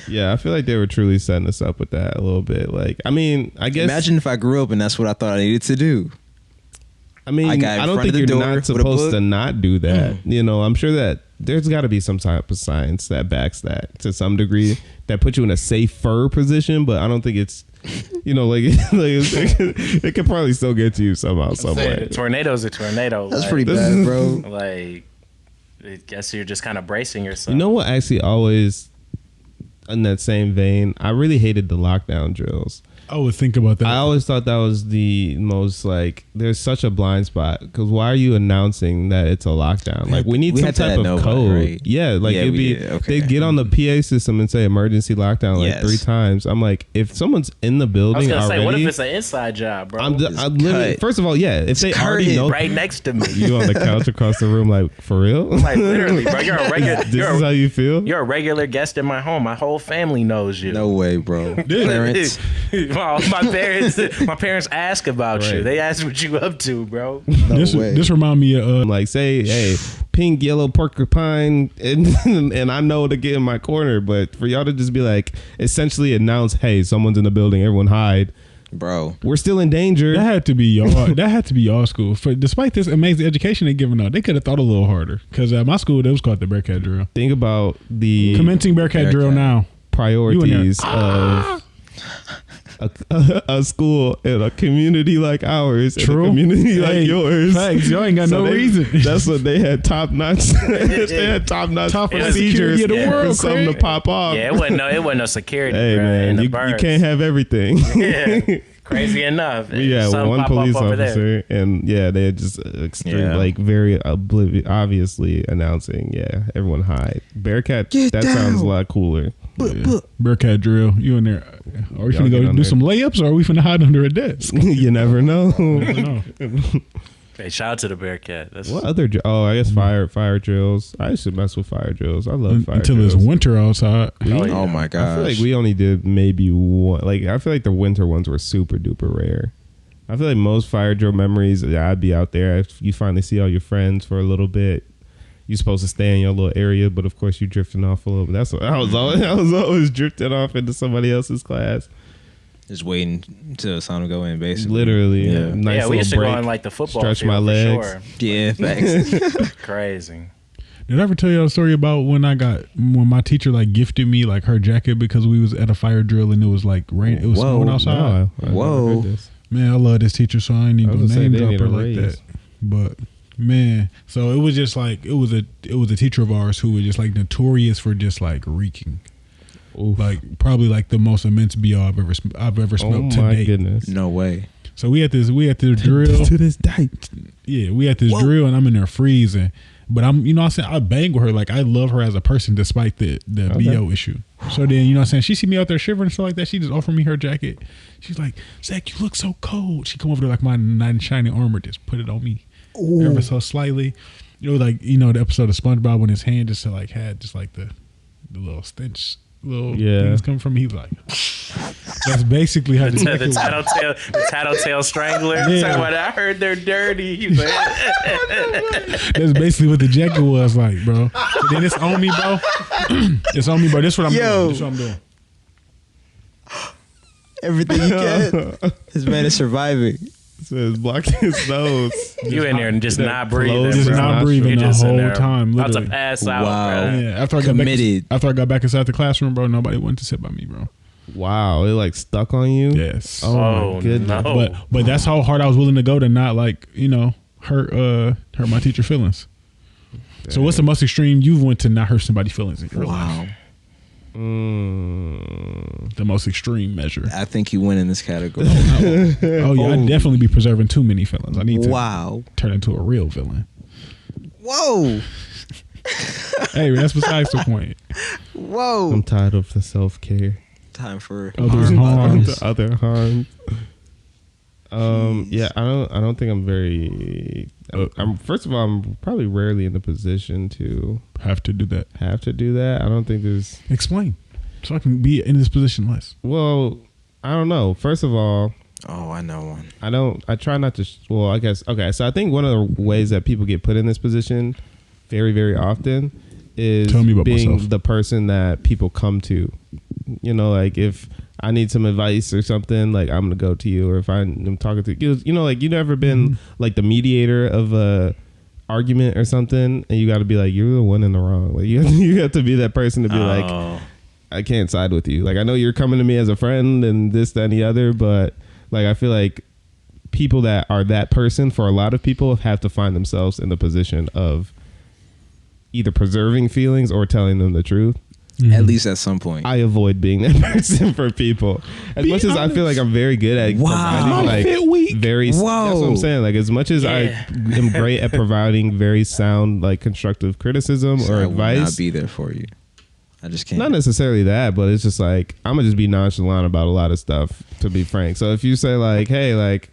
Speaker 3: Yeah, I feel like they were truly setting us up with that a little bit. Like, I mean, I guess.
Speaker 1: Imagine if I grew up and that's what I thought I needed to do.
Speaker 3: I mean,
Speaker 1: I got in
Speaker 3: I don't
Speaker 1: front
Speaker 3: think
Speaker 1: of the
Speaker 3: you're
Speaker 1: door
Speaker 3: not
Speaker 1: with a
Speaker 3: supposed
Speaker 1: book.
Speaker 3: to not do that. I'm sure that there's got to be some type of science that backs that to some degree that puts you in a safer position, but I don't think it's, it could probably still get to you somehow, some
Speaker 4: saying,
Speaker 3: way.
Speaker 4: a tornado's a tornado.
Speaker 1: That's
Speaker 4: like,
Speaker 1: pretty bad, bro.
Speaker 4: Like, I guess you're just kind of bracing yourself.
Speaker 3: You know what? Actually, always in that same vein, I really hated the lockdown drills.
Speaker 2: I would think about that.
Speaker 3: I always thought that was the most like. There's such a blind spot because why are you announcing that it's a lockdown? Like we need
Speaker 1: We
Speaker 3: some
Speaker 1: had that
Speaker 3: type
Speaker 1: at
Speaker 3: of
Speaker 1: Nova,
Speaker 3: code.
Speaker 1: right?
Speaker 3: Yeah, like
Speaker 1: Yeah,
Speaker 3: it'd
Speaker 1: we
Speaker 3: be.
Speaker 1: did. Okay.
Speaker 3: They'd get on the PA system and say emergency lockdown like
Speaker 1: Yes.
Speaker 3: 3 times. I'm like, if someone's in the
Speaker 4: I was
Speaker 3: building
Speaker 4: gonna
Speaker 3: already,
Speaker 4: say, what if it's an inside job, bro?
Speaker 3: I'm literally.
Speaker 1: cut.
Speaker 3: First of all, yeah, if they already
Speaker 1: curtain
Speaker 3: know
Speaker 4: right next to me.
Speaker 3: you on the couch across the room, like for real,
Speaker 4: Like, literally, bro. You're a regular.
Speaker 3: this is how you feel.
Speaker 4: You're a regular guest in my home. My whole family knows you.
Speaker 1: No way, bro. Clarence.
Speaker 4: my parents ask about you.
Speaker 3: Right.
Speaker 4: They ask what you up to, bro.
Speaker 1: No
Speaker 2: this
Speaker 1: way.
Speaker 2: this remind me of
Speaker 3: Like say, hey, pink, yellow, porcupine, and I know to get in my corner. But for y'all to just be like, essentially announce, hey, someone's in the building, everyone hide.
Speaker 1: Bro.
Speaker 3: We're still in danger.
Speaker 2: that had to be y'all. That had to be y'all school. For despite this amazing education they giving out, they could have thought a little harder. Because at my school, it was called the Bearcat drill.
Speaker 3: Think about the
Speaker 2: Commencing Bearcat drill now.
Speaker 3: priorities of a school in a community like ours, in
Speaker 2: True.
Speaker 3: a community like
Speaker 2: Hey,
Speaker 3: yours.
Speaker 2: facts. Y'all ain't got no reason.
Speaker 3: That's what they had top notch. They had top notch
Speaker 2: Top
Speaker 3: procedures
Speaker 2: security of the
Speaker 3: for
Speaker 2: world,
Speaker 3: something to
Speaker 2: Craig.
Speaker 3: pop off.
Speaker 4: Yeah, it wasn't no security.
Speaker 3: Hey
Speaker 4: bro, in
Speaker 3: man,
Speaker 4: the
Speaker 3: you
Speaker 4: birds.
Speaker 3: can't have everything.
Speaker 4: Yeah, crazy enough.
Speaker 3: We had
Speaker 4: Something
Speaker 3: one
Speaker 4: pop up
Speaker 3: police
Speaker 4: over there.
Speaker 3: officer, and yeah, they had just extreme,
Speaker 1: Yeah.
Speaker 3: like very obviously announcing, yeah, everyone hide. Bearcat,
Speaker 1: Get
Speaker 3: that sounds
Speaker 1: down.
Speaker 3: a lot cooler.
Speaker 2: Bearcat drill. You in there? Are we
Speaker 3: Y'all
Speaker 2: finna
Speaker 3: get
Speaker 2: go
Speaker 3: on
Speaker 2: do
Speaker 3: there.
Speaker 2: some layups, or are we finna hide under a desk?
Speaker 3: You never know.
Speaker 2: I don't know.
Speaker 4: Hey, shout out to the Bearcat. That's
Speaker 3: What other? I guess fire drills. I used to mess with fire drills. I love fire
Speaker 2: Until
Speaker 3: drills.
Speaker 2: it's winter outside.
Speaker 4: Oh, yeah.
Speaker 1: Oh my gosh.
Speaker 3: I feel like we only did maybe one. Like I feel like the winter ones were super duper rare. I feel like most fire drill memories, I'd be out there. If you finally see all your friends for a little bit, you're supposed to stay in your little area, but of course you're drifting off a little bit. That's what I was always drifting off into somebody else's class.
Speaker 1: Just waiting till someone go in, basically.
Speaker 3: Literally,
Speaker 1: Yeah.
Speaker 3: Nice
Speaker 4: yeah, we used to
Speaker 3: little
Speaker 4: go
Speaker 3: break.
Speaker 4: on like the football
Speaker 3: Stretch
Speaker 4: field
Speaker 3: my
Speaker 4: for
Speaker 3: legs.
Speaker 4: sure.
Speaker 1: Yeah, thanks.
Speaker 4: Crazy.
Speaker 2: Did I ever tell you a story about when my teacher like gifted me like her jacket because we was at a fire drill and it was like rain, it was snowing outside.
Speaker 3: Whoa.
Speaker 2: Man, I love this teacher, so I ain't even gonna name drop her like
Speaker 3: raise.
Speaker 2: that. But man, so it was just like it was a teacher of ours who was just like notorious for just like reeking.
Speaker 3: Oof.
Speaker 2: Like probably like the most immense BO I've ever smelled to
Speaker 3: my
Speaker 2: date.
Speaker 3: goodness.
Speaker 1: No way.
Speaker 2: So we at this drill
Speaker 3: to this day.
Speaker 2: Yeah, we at this drill and I'm in there freezing. But I'm, you know what I'm saying, I bang with her. Like, I love her as a person despite the BO issue. So then, you know what I'm saying, she see me out there shivering and stuff like that. She just offered me her jacket. She's like, Zach, you look so cold. She come over there like my knight in shining armor, just put it on me. Ooh. Ever so slightly. You know, like, you know, the episode of SpongeBob when his hand just like had just like the little stench, little things coming from me. He was like, that's basically how
Speaker 4: the tattletale strangler. Yeah. I heard they're dirty. He was like,
Speaker 2: that's basically what the jacket was like, bro. So then it's on me, bro. It's on me, bro. This is what I'm doing. This is what I'm doing.
Speaker 1: Everything you can. This man is surviving.
Speaker 3: So it's blocking his nose.
Speaker 4: You in there and just not breathing.
Speaker 2: Just
Speaker 4: bro.
Speaker 2: not breathing the whole time.
Speaker 4: About
Speaker 2: Literally.
Speaker 4: to pass out,
Speaker 1: wow.
Speaker 4: bro.
Speaker 2: Yeah, after I got back inside the classroom, bro, nobody wanted to sit by me, bro.
Speaker 3: Wow, it like stuck on you.
Speaker 2: Yes.
Speaker 3: Oh my goodness.
Speaker 4: No.
Speaker 2: But that's how hard I was willing to go to not like, you know, hurt my teacher feelings. Damn. So what's the most extreme you've went to not hurt somebody's feelings in your life? The most extreme measure.
Speaker 1: I think you win in this category.
Speaker 2: I'd definitely be preserving too many feelings. I need to turn into a real villain.
Speaker 1: Whoa.
Speaker 2: Hey, that's besides the point.
Speaker 1: Whoa.
Speaker 3: I'm tired of the self-care.
Speaker 1: Time for
Speaker 2: other harms.
Speaker 3: Other harms. Yeah, I don't think I'm very. I'm first of all, I'm probably rarely in the position to
Speaker 2: have to do that.
Speaker 3: I don't think there's.
Speaker 2: Explain, so I can be in this position less.
Speaker 3: Well, I don't know. First of all,
Speaker 1: I know one.
Speaker 3: I try not to. Well, I guess okay. So I think one of the ways that people get put in this position, very very often, is being myself. The person that people come to. You know, like if I need some advice or something, like I'm gonna go to you. Or if I'm talking to you know, like you've never been like the mediator of a argument or something, and you got to be like, you're the one in the wrong. Like you have to be that person to be like, I can't side with you. Like I know you're coming to me as a friend and this, that, and the other, but like I feel like people that are that person for a lot of people have to find themselves in the position of either preserving feelings or telling them the truth.
Speaker 1: At least at some point.
Speaker 3: I avoid being that person for people. As much as I feel like I'm very good at providing like that's what I'm saying. Like as much as I am great at providing very sound, like constructive criticism or advice.
Speaker 1: I will not be there for you. I just can't.
Speaker 3: Not necessarily that, but it's just like I'm gonna just be nonchalant about a lot of stuff, to be frank. So if you say like, hey, like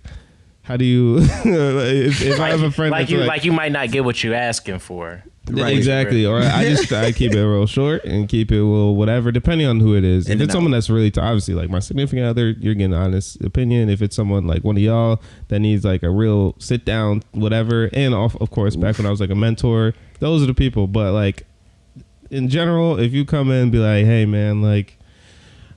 Speaker 3: how do you if I have a friend
Speaker 4: like you might not get what you're asking for.
Speaker 3: Right. Exactly. Or I keep it real short and keep it whatever, depending on who it is. If it's someone that's really obviously like my significant other, you're getting an honest opinion. If it's someone like one of y'all that needs like a real sit down, whatever. And of course, back when I was like a mentor, those are the people. But like in general, if you come in and be like, hey man, like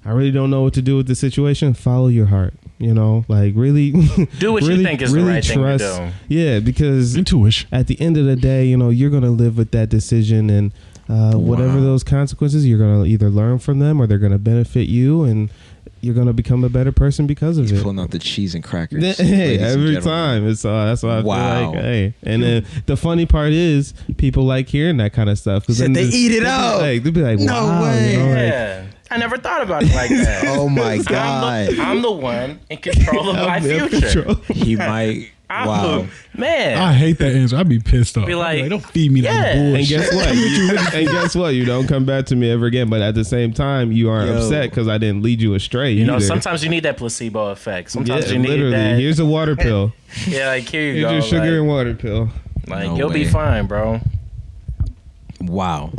Speaker 3: I really don't know what to do with the situation, follow your heart. You know, like really
Speaker 4: do what you think is the right thing to do.
Speaker 3: Yeah, because
Speaker 2: intuition. At
Speaker 3: the end of the day, you know, you're gonna live with that decision, and whatever those consequences, you're gonna either learn from them or they're gonna benefit you, and you're gonna become a better person because of it.
Speaker 1: Pulling out the cheese and crackers.
Speaker 3: Hey, every time. It's that's why I feel like, hey. And then the funny part is people like hearing that kind of stuff because then
Speaker 1: they eat it up.
Speaker 3: They'll be like,
Speaker 1: no
Speaker 3: wow,
Speaker 1: way.
Speaker 3: You know,
Speaker 4: yeah. I never thought about it like that.
Speaker 1: Oh my God.
Speaker 4: I'm the one in control of my future.
Speaker 1: He might. Wow.
Speaker 4: Man.
Speaker 2: I hate that answer. I'd be pissed off.
Speaker 4: Be like,
Speaker 2: don't feed me that bullshit.
Speaker 3: And guess what? You don't come back to me ever again. But at the same time, you aren't upset because I didn't lead you astray.
Speaker 4: You know, sometimes you need that placebo effect. Sometimes you need that.
Speaker 3: Here's a water pill.
Speaker 4: Yeah, like here you go.
Speaker 3: Here's your sugar and water pill.
Speaker 4: Like you'll be fine, bro.
Speaker 1: Wow.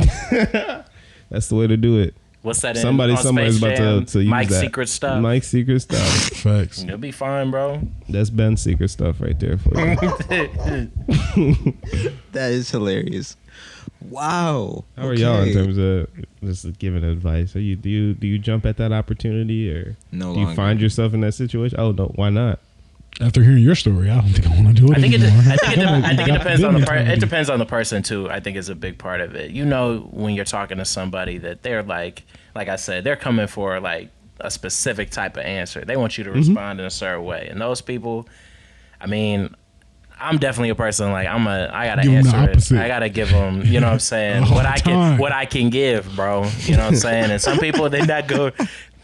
Speaker 3: That's the way to do it.
Speaker 4: What's that?
Speaker 3: Somebody somewhere is about to use
Speaker 4: Mike's
Speaker 3: that.
Speaker 4: Secret stuff.
Speaker 3: Mike's secret stuff.
Speaker 2: Facts.
Speaker 4: You'll be fine, bro.
Speaker 3: That's Ben's secret stuff right there for you.
Speaker 1: That is hilarious. Wow.
Speaker 3: How are y'all in terms of just giving advice? Do you jump at that opportunity or
Speaker 1: no
Speaker 3: do you
Speaker 1: longer.
Speaker 3: find yourself in that situation? Oh no, why not?
Speaker 2: After hearing your story, I don't think I want to do it anymore.
Speaker 4: I think it depends on the it depends on the person too. I think it's a big part of it. You know, when you're talking to somebody that they're like I said, they're coming for like a specific type of answer. They want you to respond in a certain way, and those people, I mean, I'm definitely a person like I gotta
Speaker 2: Give
Speaker 4: answer
Speaker 2: it.
Speaker 4: I gotta give them, you know what I'm saying, what I can give, bro. You know what I'm saying. And some people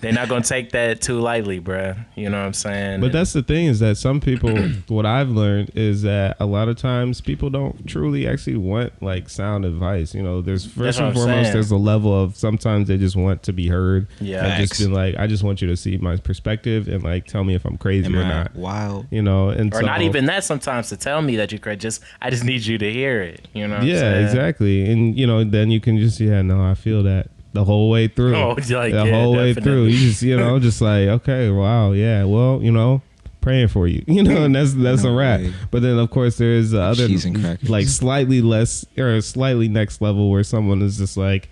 Speaker 4: they're not gonna take that too lightly, bro. You know what I'm saying.
Speaker 3: But that's the thing is that some people, what I've learned is that a lot of times people don't truly actually want like sound advice. You know, there's first and foremost, there's a level of sometimes they just want to be heard.
Speaker 4: Yeah,
Speaker 3: and just been like, I just want you to see my perspective and like tell me if I'm crazy or not.
Speaker 1: Wow.
Speaker 3: You know, and
Speaker 4: or not even that. Sometimes to tell me that you're crazy, I just need you to hear it. You know. What
Speaker 3: yeah,
Speaker 4: I'm saying?
Speaker 3: exactly. And you know, then you can just no, I feel that. The whole way through. The whole way through. You just, just like, okay, wow, yeah, well, praying for you. And that's a wrap.
Speaker 1: Way.
Speaker 3: But then of course there is the other like slightly less or slightly next level where someone is just like,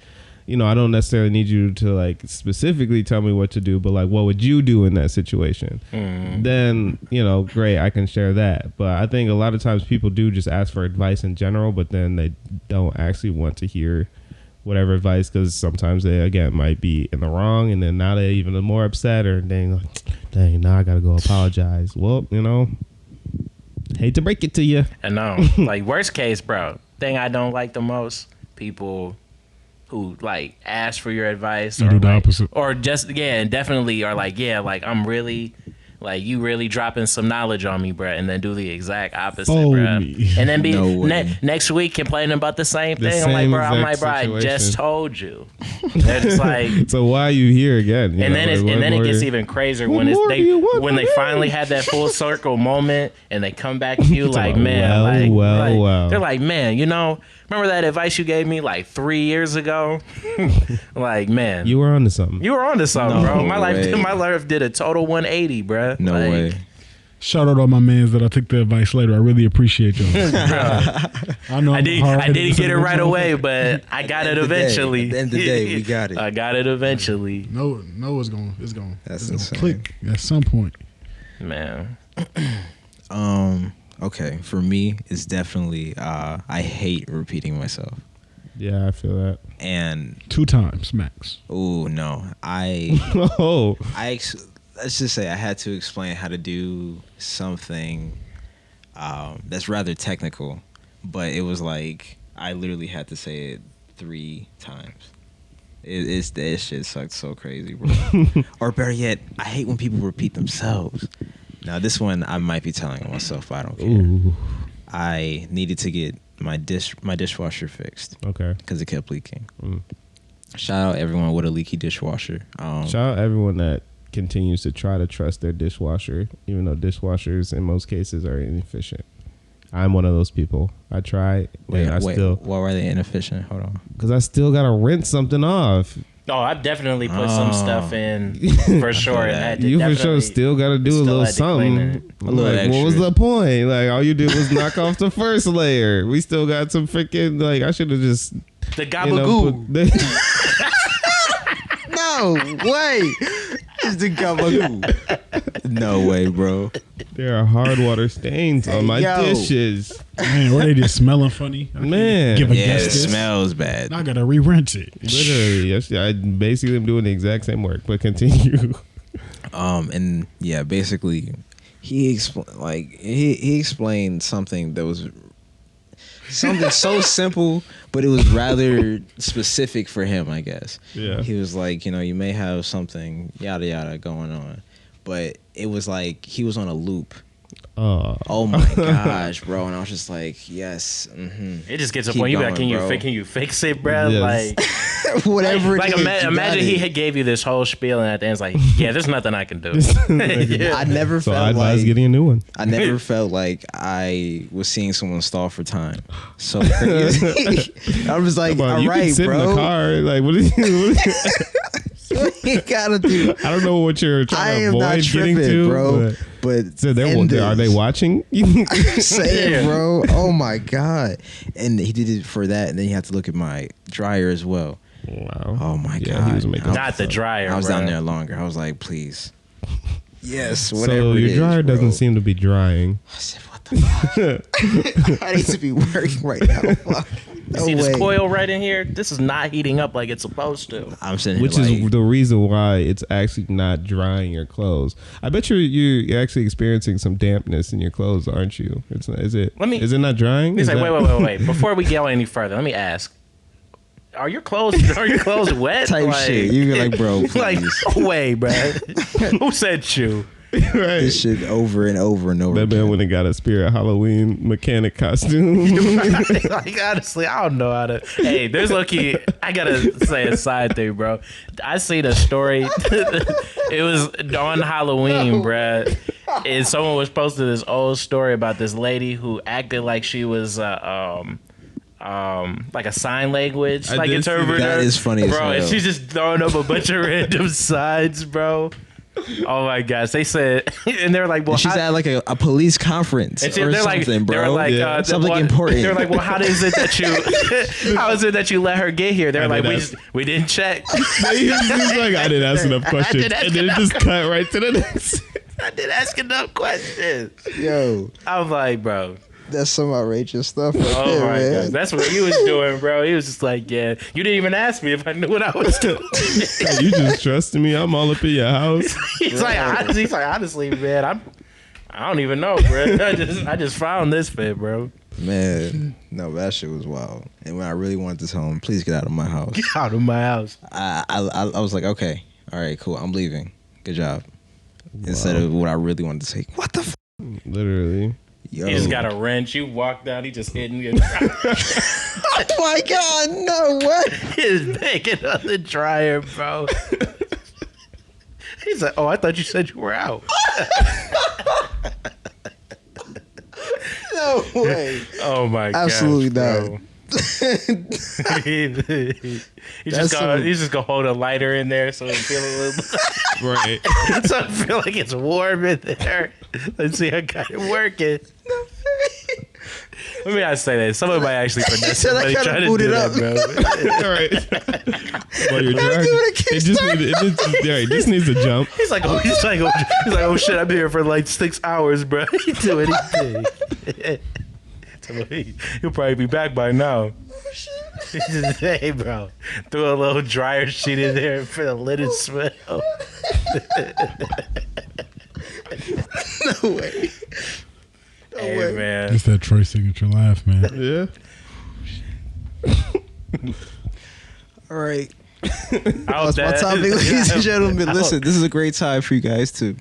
Speaker 3: I don't necessarily need you to like specifically tell me what to do, but like what would you do in that situation? Then, great, I can share that. But I think a lot of times people do just ask for advice in general, but then they don't actually want to hear whatever advice, because sometimes they again might be in the wrong, and then now they're even more upset, or dang, now I gotta go apologize. Well, hate to break it to you.
Speaker 4: I know. Like worst case, bro. Thing I don't like the most, people who like ask for your advice or
Speaker 2: do the opposite,
Speaker 4: or just definitely are like I'm really. Like you really dropping some knowledge on me, bro, and then do the exact opposite, bro, and then be next week complaining about the same thing. I'm like, bro, I just told you. It's like,
Speaker 3: so why are you here again?
Speaker 4: And then it gets even crazier when they finally had that full circle moment and they come back to you like, man, they're like, man, remember that advice you gave me like 3 years ago? Like, man,
Speaker 3: you were onto something.
Speaker 4: Bro. My life did a total 180, bro.
Speaker 1: No way.
Speaker 2: Shout out all my mans that I took the advice later. I really appreciate y'all. I know I
Speaker 4: didn't get it right away, but I got it eventually.
Speaker 1: At the end of the day, we got it.
Speaker 4: I got it eventually.
Speaker 2: No, it's going.
Speaker 1: That's
Speaker 2: insane.
Speaker 1: Gonna
Speaker 2: click at some point.
Speaker 4: Man.
Speaker 1: Okay, for me, it's definitely I hate repeating myself.
Speaker 3: Yeah, I feel that.
Speaker 1: And
Speaker 2: 2 times max.
Speaker 1: Oh no, let's just say I had to explain how to do something that's rather technical, but it was like I literally had to say it 3 times. This shit sucked so crazy, bro. Or better yet, I hate when people repeat themselves. Now this one I might be telling on myself, but I don't care.
Speaker 3: Ooh.
Speaker 1: I needed to get my dishwasher fixed.
Speaker 3: Okay.
Speaker 1: Because it kept leaking. Shout out everyone with a leaky dishwasher.
Speaker 3: Shout out everyone that continues to try to trust their dishwasher, even though dishwashers in most cases are inefficient. I'm one of those people. I try.
Speaker 1: Wait, why were they inefficient? Hold on.
Speaker 3: Because I still got to rinse something off.
Speaker 4: Oh, I definitely put some stuff in for sure.
Speaker 3: You for sure still got to do a little something. Like, what was the point? Like, all you did was knock off the first layer. We still got some freaking, like, I should have just...
Speaker 4: The gabagoo.
Speaker 1: No way. It's the gabagoo. No way, bro.
Speaker 3: There are hard water stains on my dishes.
Speaker 2: Man, were they just smelling funny?
Speaker 3: Man.
Speaker 1: It smells bad.
Speaker 2: I gotta re-rinse it.
Speaker 3: Literally. I basically am doing the exact same work, but continue.
Speaker 1: And yeah, basically he explained something that was something so simple, but it was rather specific for him, I guess.
Speaker 3: Yeah.
Speaker 1: He was like, you may have something yada yada going on, but it was like he was on a loop. Oh my gosh, bro! And I was just like, yes. Mm-hmm.
Speaker 4: It just gets to a point. You can you fix it, bro?
Speaker 1: Yes. Like whatever.
Speaker 4: Like imagine he had gave you this whole spiel, and at the end, it's like, yeah, there's nothing I can do.
Speaker 1: Yeah. I never felt
Speaker 3: I advise getting a new one.
Speaker 1: I never felt like I was seeing someone stall for time. So crazy. I was like, all
Speaker 3: you
Speaker 1: right,
Speaker 3: can sit
Speaker 1: bro.
Speaker 3: in the car. Like, what
Speaker 1: you gotta do.
Speaker 3: I don't know what you're trying to avoid
Speaker 1: tripping,
Speaker 3: getting to,
Speaker 1: bro. But
Speaker 3: so are they watching?
Speaker 1: Saying, bro, oh my god! And he did it for that, and then he had to look at my dryer as well.
Speaker 3: Wow!
Speaker 1: Oh my god!
Speaker 3: He was
Speaker 4: not the dryer.
Speaker 1: I was down there longer. I was like, please, Yes, whatever
Speaker 3: So
Speaker 1: it
Speaker 3: your
Speaker 1: is,
Speaker 3: dryer
Speaker 1: bro.
Speaker 3: doesn't seem to be drying.
Speaker 1: I said, what the fuck? I need to be working right now. Fuck. No
Speaker 4: See this
Speaker 1: way.
Speaker 4: coil right in here? This is not heating up like it's supposed to.
Speaker 1: I'm sitting
Speaker 3: Which
Speaker 1: here
Speaker 3: is
Speaker 1: like,
Speaker 3: the reason why it's actually not drying your clothes. I bet you're actually experiencing some dampness in your clothes, aren't you? It's not, is it not drying?
Speaker 4: He's
Speaker 3: Is
Speaker 4: like,
Speaker 3: that-
Speaker 4: wait. Before we go any further, let me ask. Are your clothes wet?
Speaker 1: type shit. You be like, bro, please.
Speaker 4: Like, no way, bro. Who said you?
Speaker 3: Right.
Speaker 1: This shit over and over and over
Speaker 3: That man
Speaker 1: again.
Speaker 3: went and got a Spirit Halloween mechanic costume.
Speaker 4: Like, honestly, I don't know how to. Hey, there's low-key. I gotta say a side thing, bro. I seen a story. It was on Halloween, bruh. And someone was posting this old story about this lady who acted like she was like a sign language
Speaker 3: I
Speaker 4: like
Speaker 3: did see
Speaker 4: interpreter.
Speaker 1: that. Is funny as
Speaker 4: bro. And
Speaker 1: hell.
Speaker 4: she's just throwing up a bunch of random signs, bro. Oh my gosh, they said, and they're like, "Well,
Speaker 1: She's
Speaker 4: how,
Speaker 1: at like a police conference
Speaker 4: and
Speaker 1: or
Speaker 4: they're like,
Speaker 1: something, bro.
Speaker 4: they're like,
Speaker 3: Yeah.
Speaker 1: Something
Speaker 4: well,
Speaker 1: important.
Speaker 4: They're like, well, how is it that you, how is it that you let her get here? They're
Speaker 3: I
Speaker 4: like,
Speaker 3: did
Speaker 4: we didn't check.
Speaker 3: He's like, I didn't ask enough questions.
Speaker 4: didn't ask
Speaker 3: And then it
Speaker 4: enough
Speaker 3: just cut right to the next.
Speaker 4: I didn't ask enough questions.
Speaker 1: Yo,
Speaker 4: I was like, bro,
Speaker 1: that's some outrageous stuff right
Speaker 4: oh
Speaker 1: there,
Speaker 4: my
Speaker 1: man.
Speaker 4: god, that's what he was doing, bro. He was just like, yeah, you didn't even ask me if I knew what I was doing.
Speaker 3: You just trusting me. I'm all up in your house.
Speaker 4: He's like, honestly, man, I don't even know, bro. I just found this fit, bro.
Speaker 1: Man, no, that shit was wild. And when I really wanted to tell him, please get out of my house,
Speaker 4: Get out of my house.
Speaker 1: I was like, okay, all right, cool, I'm leaving. Good job. Instead of what I really wanted to say, what the fuck?
Speaker 3: Literally.
Speaker 1: Yo.
Speaker 4: He just got a wrench. You walk down, he just hitting you.
Speaker 1: Oh my God, no way.
Speaker 4: He's making on the dryer, bro. He's like, oh, I thought you said you were out.
Speaker 1: No way.
Speaker 4: Oh my god.
Speaker 1: Absolutely
Speaker 4: bro. He's just gonna hold a lighter in there so it feel a little
Speaker 3: Right.
Speaker 4: so it feel like it's warm in there. Let's see, I got it working. Let me not say that. Someone might actually finesse
Speaker 1: Said I
Speaker 4: somebody
Speaker 1: kinda
Speaker 4: trying to
Speaker 1: booted
Speaker 4: do
Speaker 1: up.
Speaker 4: that, bro.
Speaker 3: All right. While you're driving,
Speaker 1: give it a
Speaker 3: it just needs to jump.
Speaker 4: He's like, oh shit, I've been here for like 6 hours, bro. He do anything. He'll probably be back by now. Hey, bro, throw a little dryer sheet in there for the linen smell.
Speaker 1: No way.
Speaker 4: Hey,
Speaker 1: way.
Speaker 4: man.
Speaker 2: It's that Troy signature laugh, man.
Speaker 3: Yeah.
Speaker 1: All right.
Speaker 4: Out
Speaker 1: That's my
Speaker 4: that-
Speaker 1: topic, ladies and gentlemen. Listen, this is a great time for you guys to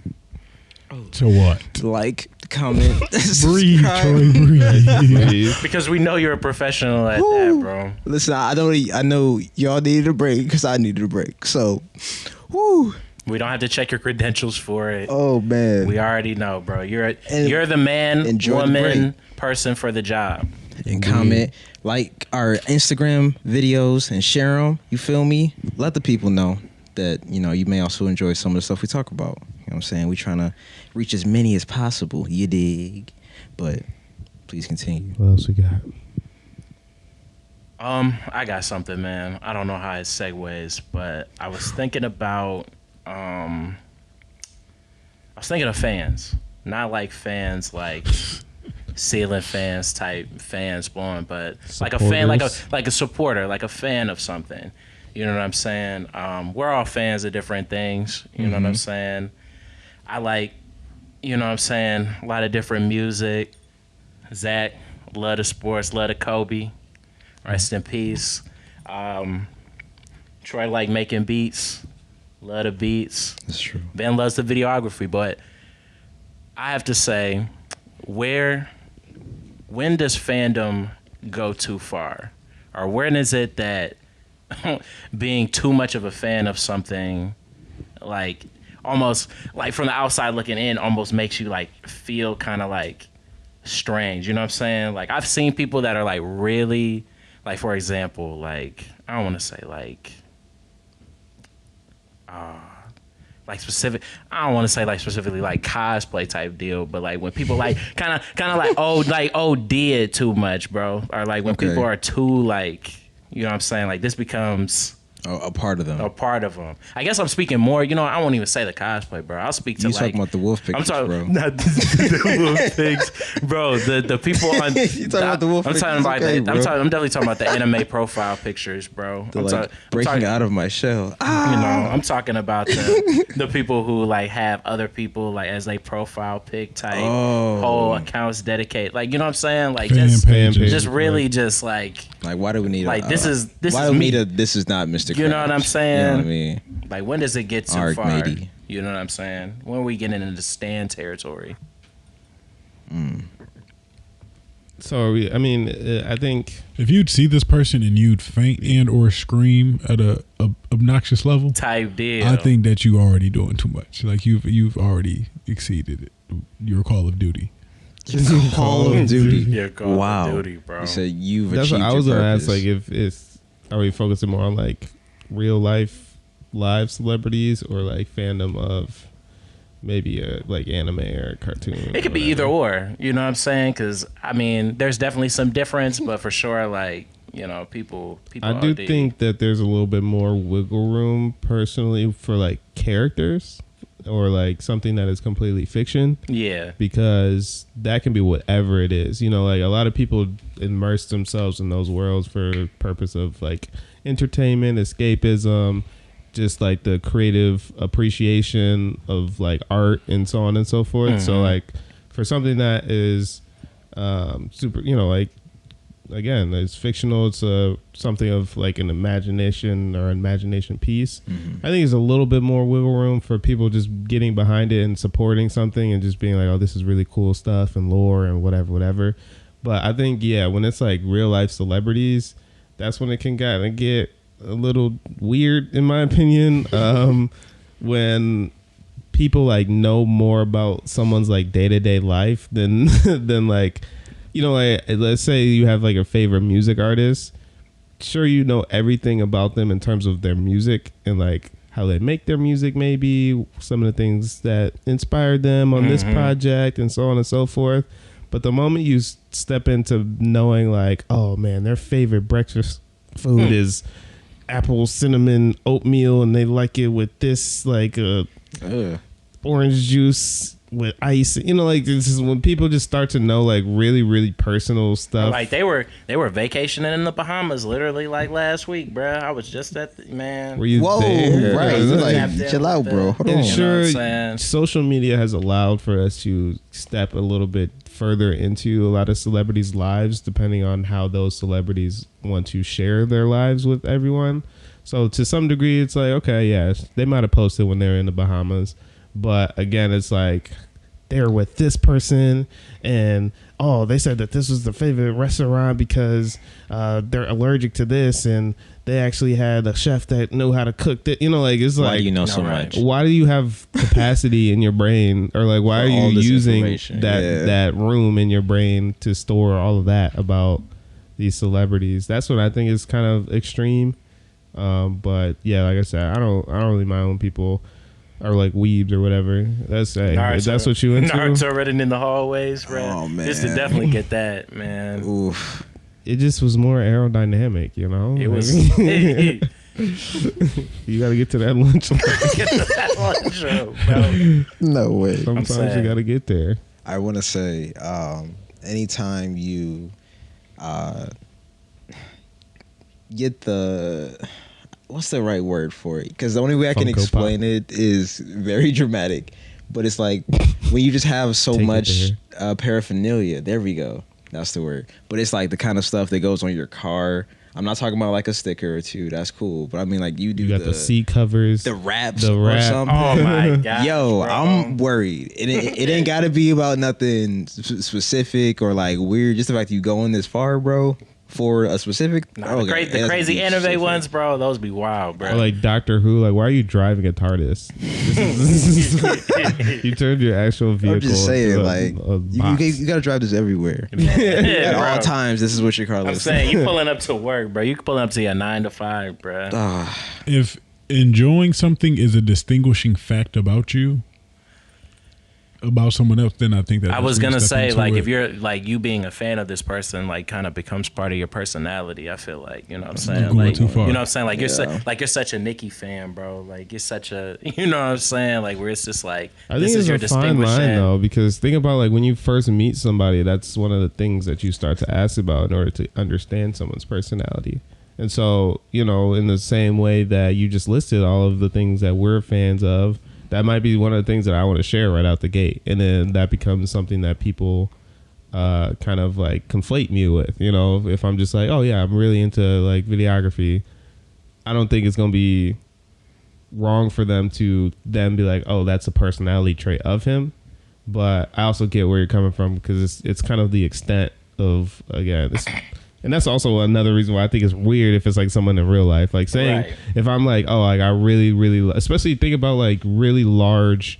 Speaker 2: To what?
Speaker 1: like, comment,
Speaker 2: Breathe,
Speaker 1: subscribe.
Speaker 2: Troy, breathe.
Speaker 3: Please.
Speaker 4: Because we know you're a professional at that, bro.
Speaker 1: Listen, I know y'all needed a break because I needed a break. So, whoo.
Speaker 4: We don't have to check your credentials for it.
Speaker 1: Oh man.
Speaker 4: We already know, bro. You're
Speaker 1: And
Speaker 4: the man,
Speaker 1: enjoy the
Speaker 4: woman, person for the job.
Speaker 1: And comment, like our Instagram videos and share them. You feel me? Let the people know that, you may also enjoy some of the stuff we talk about. You know what I'm saying? We trying to reach as many as possible. You dig? But please continue.
Speaker 3: What else we got?
Speaker 4: I got something, man. I don't know how it segues, but I was thinking about of fans. Not like fans like ceiling fans type fans blowing, but like a fan, like a supporter, like a fan of something. You know what I'm saying? We're all fans of different things. You know what I'm saying? I like, you know what I'm saying, a lot of different music. Zach, love the sports, love the Kobe. Rest in peace. Troy like making beats. Love the beats.
Speaker 1: That's true.
Speaker 4: Ben loves the videography, but I have to say, when does fandom go too far? Or when is it that being too much of a fan of something, like almost like from the outside looking in, almost makes you like feel kind of like strange? You know what I'm saying? Like I've seen people that are like really, like for example, like I don't want to say like specific. I don't want to say like specifically like cosplay type deal, but like when people like kind of like did too much, bro, or like when
Speaker 1: Okay.
Speaker 4: people are too like, you know what I'm saying, like this becomes
Speaker 1: a part of them.
Speaker 4: A part of them. I guess I'm speaking more. You know, I won't even say the cosplay, bro. I'll speak to
Speaker 1: You talking about the wolf pictures,
Speaker 4: I'm talking,
Speaker 1: bro?
Speaker 4: Not the wolf pics, bro. The people on.
Speaker 1: You talking about the wolf
Speaker 4: I'm
Speaker 1: pictures?
Speaker 4: talking about
Speaker 1: Okay,
Speaker 4: I'm
Speaker 1: bro.
Speaker 4: definitely talking about the anime profile pictures, bro.
Speaker 1: The, breaking out of my shell.
Speaker 4: You know, I'm talking about the people who like have other people like as they profile pic type whole accounts dedicated. Like, you know what I'm saying? Like
Speaker 2: Fan pages,
Speaker 4: just really just like
Speaker 1: Why do we need
Speaker 4: like this is
Speaker 1: why do we
Speaker 4: me.
Speaker 1: need a this is not Mr. Krabs?
Speaker 4: You know what I'm saying?
Speaker 1: You know what I mean?
Speaker 4: Like, when does it get too
Speaker 1: Arc
Speaker 4: far?
Speaker 1: matey.
Speaker 4: You know what I'm saying? When are we getting into stan territory?
Speaker 3: So I mean, I think
Speaker 2: If you'd see this person and you'd faint and or scream at a obnoxious level,
Speaker 4: Type deal.
Speaker 2: I think that you already doing too much. Like you've already exceeded it. Your Call of Duty.
Speaker 1: Call of Duty.
Speaker 4: Your Call
Speaker 1: Wow.
Speaker 4: of Duty, bro.
Speaker 1: You said you've
Speaker 3: that's
Speaker 1: achieved
Speaker 3: what I was
Speaker 1: your
Speaker 3: gonna
Speaker 1: purpose.
Speaker 3: ask. Like, if it's are we focusing more on like real life live celebrities or like fandom of maybe a like anime or a cartoon?
Speaker 4: It could be either or. You know what I'm saying? Because I mean, there's definitely some difference, but for sure, like, you know, people.
Speaker 3: I do
Speaker 4: OD.
Speaker 3: think that there's a little bit more wiggle room personally for like characters or like something that is completely fiction,
Speaker 4: Yeah.
Speaker 3: because that can be whatever it is. You know, like a lot of people immerse themselves in those worlds for purpose of like entertainment, escapism, just like the creative appreciation of like art and so on and so forth. So like for something that is super, you know, like again, it's fictional, it's something of like an imagination or imagination piece. I think there's a little bit more wiggle room for people just getting behind it and supporting something and just being like, oh, this is really cool stuff and lore and whatever. But I think, yeah, when it's like real life celebrities, that's when it can kind of get a little weird, in my opinion. When people like know more about someone's like day-to-day life than than like, you know, like let's say you have like a favorite music artist. Sure, you know everything about them in terms of their music and like how they make their music, maybe some of the things that inspired them on this project and so on and so forth. But the moment you step into knowing like, oh man, their favorite breakfast food is apple cinnamon oatmeal and they like it with this like orange juice with ice, you know, like this is when people just start to know like really, really personal stuff.
Speaker 4: Like they were vacationing in the Bahamas literally like last week, bro. I was just at the, man.
Speaker 3: Were you
Speaker 1: Whoa,
Speaker 3: there?
Speaker 1: right.
Speaker 3: Yeah.
Speaker 1: Like,
Speaker 4: Tapped in
Speaker 1: chill out,
Speaker 4: with
Speaker 1: bro.
Speaker 4: the-
Speaker 1: Hold
Speaker 3: And
Speaker 1: on.
Speaker 4: You know
Speaker 3: sure,
Speaker 4: what I'm saying?
Speaker 3: social media has allowed for us to step a little bit further into a lot of celebrities' lives, depending on how those celebrities want to share their lives with everyone. So to some degree, it's like, okay, yeah, they might have posted when they were in the Bahamas, but again, it's like they're with this person and oh, they said that this was the favorite restaurant because they're allergic to this and they actually had a chef that knew how to cook that. You know, like it's
Speaker 1: Why
Speaker 3: like,
Speaker 1: do you know so
Speaker 4: right.
Speaker 1: much?
Speaker 3: why do you have capacity in your brain, or like why
Speaker 1: For
Speaker 3: are
Speaker 1: all
Speaker 3: you
Speaker 1: this
Speaker 3: using
Speaker 1: information,
Speaker 3: that
Speaker 1: yeah.
Speaker 3: that room in your brain to store all of that about these celebrities? That's what I think is kind of extreme. But yeah, like I said, I don't really mind when people are like weebs or whatever. That's if that's what you into.
Speaker 4: Naruto running in the hallways, bro.
Speaker 1: Oh, man.
Speaker 4: This to definitely get that, man.
Speaker 1: Oof.
Speaker 3: It just was more aerodynamic, you know.
Speaker 4: It
Speaker 3: Like,
Speaker 4: was.
Speaker 3: you got to get to that lunch line.
Speaker 4: Bro.
Speaker 1: No way.
Speaker 3: Sometimes you
Speaker 4: saying.
Speaker 3: got to get there.
Speaker 1: I want to say, anytime you get the, what's the right word for it? Because the only way I can
Speaker 3: Funko
Speaker 1: explain it is very dramatic. But it's like when you just have so
Speaker 3: Take it
Speaker 1: much paraphernalia. There we go. That's the word. But it's like the kind of stuff that goes on your car. I'm not talking about like a sticker or two. That's cool. But I mean, like you do
Speaker 3: You got the seat covers.
Speaker 1: the wraps
Speaker 3: The
Speaker 1: or
Speaker 3: wrap.
Speaker 1: something.
Speaker 4: Oh my god.
Speaker 1: Yo,
Speaker 4: bro.
Speaker 1: I'm worried. It ain't got to be about nothing specific or like weird. Just the fact that you going this far, bro, for a specific.
Speaker 4: Nah, the crazy anime ones, bro. Those be wild, bro.
Speaker 3: Or like Doctor Who, like why are you driving a TARDIS? You turned your actual vehicle.
Speaker 1: I'm just saying,
Speaker 3: into
Speaker 1: like
Speaker 3: a box.
Speaker 1: you got to drive this everywhere
Speaker 4: yeah,
Speaker 1: at all
Speaker 4: bro.
Speaker 1: times. This is what your car
Speaker 4: I'm
Speaker 1: looks
Speaker 4: saying you pulling up to work, bro. You pulling up to your 9 to 5, bro.
Speaker 1: like.
Speaker 2: If enjoying something is a distinguishing fact about you, about someone else, then I think that
Speaker 4: I
Speaker 2: that's
Speaker 4: was
Speaker 2: when you
Speaker 4: gonna
Speaker 2: step
Speaker 4: say
Speaker 2: into
Speaker 4: like
Speaker 2: it.
Speaker 4: if you're like you being a fan of this person like kind of becomes part of your personality. I feel like you know what I'm saying.
Speaker 2: going
Speaker 4: Like
Speaker 2: too far.
Speaker 4: you know what I'm saying. Like
Speaker 1: Yeah.
Speaker 4: you're such a Nicki fan, bro. Like you're such a you know what I'm saying. Like where it's just like
Speaker 3: I
Speaker 4: this
Speaker 3: think
Speaker 4: is
Speaker 3: it's
Speaker 4: your
Speaker 3: a fine line
Speaker 4: distinguishing.
Speaker 3: though, because think about like when you first meet somebody, that's one of the things that you start to ask about in order to understand someone's personality. And so, you know, in the same way that you just listed all of the things that we're fans of, that might be one of the things that I want to share right out the gate. And then that becomes something that people kind of like conflate me with. You know, if I'm just like, oh yeah, I'm really into like videography, I don't think it's going to be wrong for them to then be like, oh, that's a personality trait of him. But I also get where you're coming from because it's kind of the extent of, again, this. And that's also another reason why I think it's weird if it's like someone in real life. Like saying,
Speaker 4: Right.
Speaker 3: if I'm like, oh, like I really, really, especially think about like really large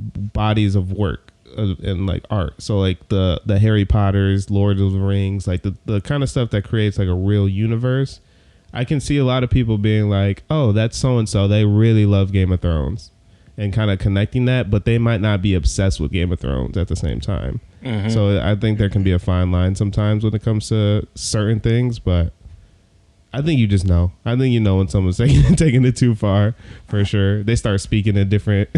Speaker 3: bodies of work and like art. So like the Harry Potters, Lord of the Rings, like the kind of stuff that creates like a real universe. I can see a lot of people being like, oh, that's so-and-so. They really love Game of Thrones and kind of connecting that, but they might not be obsessed with Game of Thrones at the same time.
Speaker 4: Mm-hmm.
Speaker 3: So I think there can be a fine line sometimes when it comes to certain things, but I think you just know. I think you know when someone's taking it too far, for sure. They start speaking in different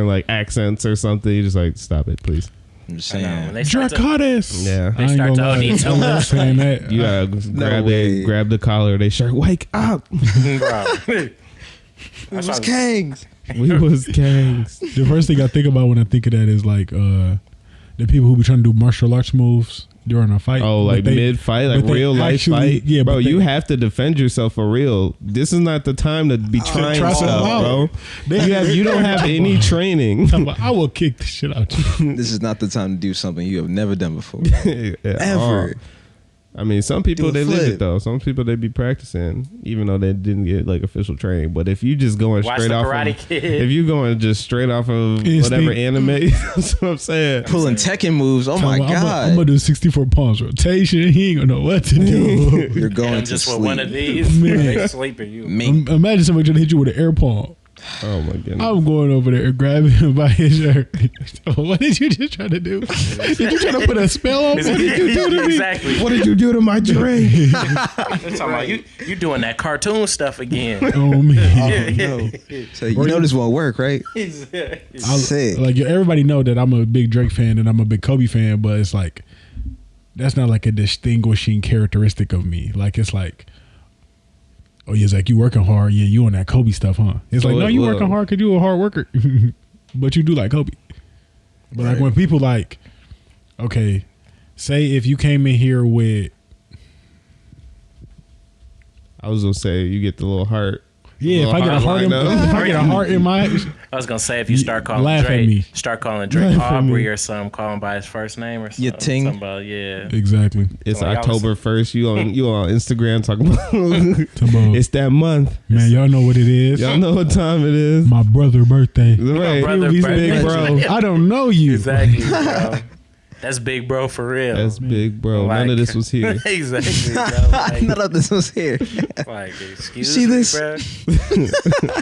Speaker 3: like accents or something. You're just like, stop it, please.
Speaker 1: I'm just
Speaker 4: I know,
Speaker 1: saying.
Speaker 4: when they start to,
Speaker 2: Draconis.
Speaker 3: Yeah.
Speaker 2: I ain't
Speaker 4: start
Speaker 2: gonna
Speaker 4: to
Speaker 2: lie.
Speaker 4: OD too
Speaker 2: I'm
Speaker 4: much.
Speaker 2: saying that.
Speaker 3: You gotta
Speaker 1: way.
Speaker 3: grab the collar of their shirt. Wake up!
Speaker 4: bro.
Speaker 1: It was Kangs.
Speaker 3: We was gangs.
Speaker 2: The first thing I think about when I think of that is like the people who be trying to do martial arts moves during a fight.
Speaker 3: Oh,
Speaker 2: but
Speaker 3: like
Speaker 2: they-
Speaker 3: mid fight, like
Speaker 2: but they
Speaker 3: real life
Speaker 2: actually-
Speaker 3: fight.
Speaker 2: yeah,
Speaker 3: bro,
Speaker 2: but they-
Speaker 3: you have to defend yourself for real. This is not the time to be trying
Speaker 2: try
Speaker 3: stuff,
Speaker 2: something out.
Speaker 3: bro. You don't have any training.
Speaker 2: I'm like, I will kick the shit out you.
Speaker 1: This is not the time to do something you have never done before.
Speaker 3: At
Speaker 1: Ever.
Speaker 3: all. I mean, some people
Speaker 1: Do a
Speaker 3: they live
Speaker 1: flip.
Speaker 3: it though. Some people they be practicing, even though they didn't get like official training. But if you just going
Speaker 4: Watch
Speaker 3: straight
Speaker 4: the
Speaker 3: off,
Speaker 4: Karate
Speaker 3: of,
Speaker 4: Kid.
Speaker 3: if you going just straight off of
Speaker 2: Instinct.
Speaker 3: whatever anime, that's what I'm saying.
Speaker 1: Pulling Tekken moves. Oh my
Speaker 2: I'm
Speaker 1: god.
Speaker 2: gonna do 64 palms rotation. He ain't gonna know what to do.
Speaker 1: You're going
Speaker 4: And
Speaker 1: to
Speaker 4: just
Speaker 1: sleep.
Speaker 4: with one of these,
Speaker 2: Man.
Speaker 4: they sleeping you.
Speaker 1: Mink.
Speaker 2: Imagine somebody trying to hit you with an air palm.
Speaker 3: Oh my goodness.
Speaker 2: I'm going over there and grabbing him by his shirt. Oh, what did you just try to do? Did you try to put a spell on me? What did you do to me?
Speaker 4: Exactly.
Speaker 3: What did you do to my drink?
Speaker 4: They're talking about you doing that cartoon stuff again.
Speaker 2: Oh man.
Speaker 1: No. So you know this won't work, right? Sick.
Speaker 2: Like everybody know that I'm a big Drake fan and I'm a big Kobe fan, but it's like that's not like a distinguishing characteristic of me. Like it's like, oh yeah, Zach, you working hard. Yeah, you on that Kobe stuff, huh? It's like, no, you working hard because you a hard worker, but you do like Kobe. But like when people like, okay, say if you came in here with,
Speaker 3: I was gonna say you get the little heart.
Speaker 2: yeah, if I get a heart, if I get a heart in my,
Speaker 4: I was gonna say if you start calling
Speaker 2: Laugh at me.
Speaker 4: Drake, start calling Drake
Speaker 2: Laugh at me.
Speaker 4: Aubrey or something, call him by his first name or something.
Speaker 1: Your ting.
Speaker 4: Something about, yeah.
Speaker 2: exactly.
Speaker 3: It's
Speaker 4: Like, I was-
Speaker 3: October 1st. You on Instagram talking about
Speaker 2: Tomorrow.
Speaker 3: it's that month.
Speaker 2: Man, y'all know what it is.
Speaker 3: Y'all know what time it is.
Speaker 2: My brother birthday.
Speaker 3: Right.
Speaker 4: brother
Speaker 3: He's
Speaker 4: birthday.
Speaker 3: big bro.
Speaker 2: I don't know you.
Speaker 4: Exactly, bro. That's big bro for real.
Speaker 3: That's big bro. None of
Speaker 4: Like-
Speaker 3: this was here.
Speaker 4: Exactly, bro. Like,
Speaker 1: None of this was here.
Speaker 4: like, excuse
Speaker 1: See
Speaker 4: me,
Speaker 1: this?
Speaker 4: bro.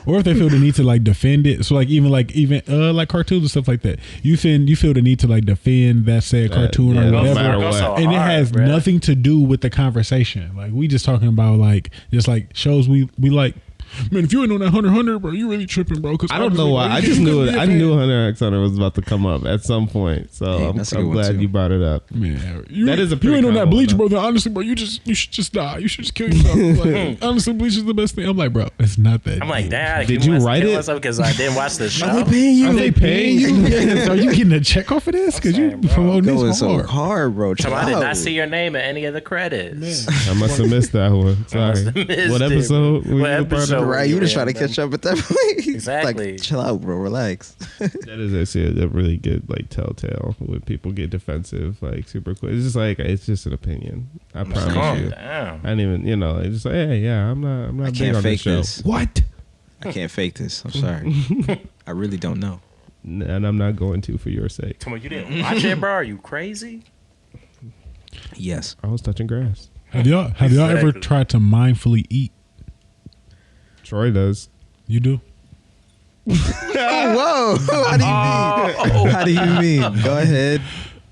Speaker 2: Or if they feel the need to like defend it. So like even like cartoons and stuff like that. You feel the need to like defend that said cartoon
Speaker 3: yeah,
Speaker 2: or
Speaker 3: no
Speaker 2: whatever.
Speaker 3: matter
Speaker 4: Go
Speaker 3: what.
Speaker 4: so
Speaker 2: And it
Speaker 4: hard,
Speaker 2: has
Speaker 4: bro.
Speaker 2: nothing to do with the conversation. Like we just talking about like just like shows we like. Man, if you ain't on that Hunter, bro, you really tripping, bro. Cause
Speaker 3: I don't know why. I just knew it. I knew Hunter x Hunter was about to come up at some point. So
Speaker 1: Hey,
Speaker 3: I'm
Speaker 1: that's a good one,
Speaker 3: glad
Speaker 1: too.
Speaker 3: you brought it up.
Speaker 2: Man, you,
Speaker 3: That is a
Speaker 2: you
Speaker 3: pretty
Speaker 2: ain't on that
Speaker 3: common
Speaker 2: bleach,
Speaker 3: one,
Speaker 2: bro. Then honestly, bro, you should just die. You should just kill yourself. Like, honestly, bleach is the best thing. I'm like, bro, it's not that.
Speaker 4: I'm like,
Speaker 2: deep.
Speaker 4: damn.
Speaker 3: Did you write it?
Speaker 4: Because I didn't watch the show.
Speaker 1: Are they paying you?
Speaker 2: Are they paying you? Yes. Are you getting a check off of this? Because you
Speaker 4: saying, bro.
Speaker 2: promoting
Speaker 1: Going
Speaker 2: this
Speaker 1: so
Speaker 2: hard.
Speaker 1: hard, bro.
Speaker 4: So I did
Speaker 1: Chill
Speaker 4: not
Speaker 1: out.
Speaker 4: see your name in any of the credits.
Speaker 3: I must have missed that one. Sorry.
Speaker 4: must have missed
Speaker 3: What
Speaker 4: it,
Speaker 3: episode?
Speaker 4: bro.
Speaker 3: were
Speaker 4: What
Speaker 3: you a part of?
Speaker 4: episode?
Speaker 1: Right, you just trying to
Speaker 4: Yeah,
Speaker 1: catch up at that point.
Speaker 4: Exactly.
Speaker 1: Like, chill out, bro. Relax.
Speaker 3: That is actually a really good like telltale when people get defensive like super quick. It's just like it's just an opinion. I promise
Speaker 4: Calm
Speaker 3: you.
Speaker 4: down.
Speaker 3: I didn't even it's just like hey yeah I'm not
Speaker 1: I
Speaker 3: big
Speaker 1: can't
Speaker 3: on
Speaker 1: fake
Speaker 3: show.
Speaker 1: this.
Speaker 3: What?
Speaker 1: I can't fake this. I'm sorry. I really don't know.
Speaker 3: And I'm not going to for your sake.
Speaker 4: Come on, you didn't watch it, bro? Are you crazy?
Speaker 1: Yes.
Speaker 3: I was touching grass.
Speaker 2: Have y'all ever
Speaker 4: Exactly.
Speaker 2: tried to mindfully eat?
Speaker 3: Troy does.
Speaker 2: You do?
Speaker 1: Whoa! How do you mean? Go ahead.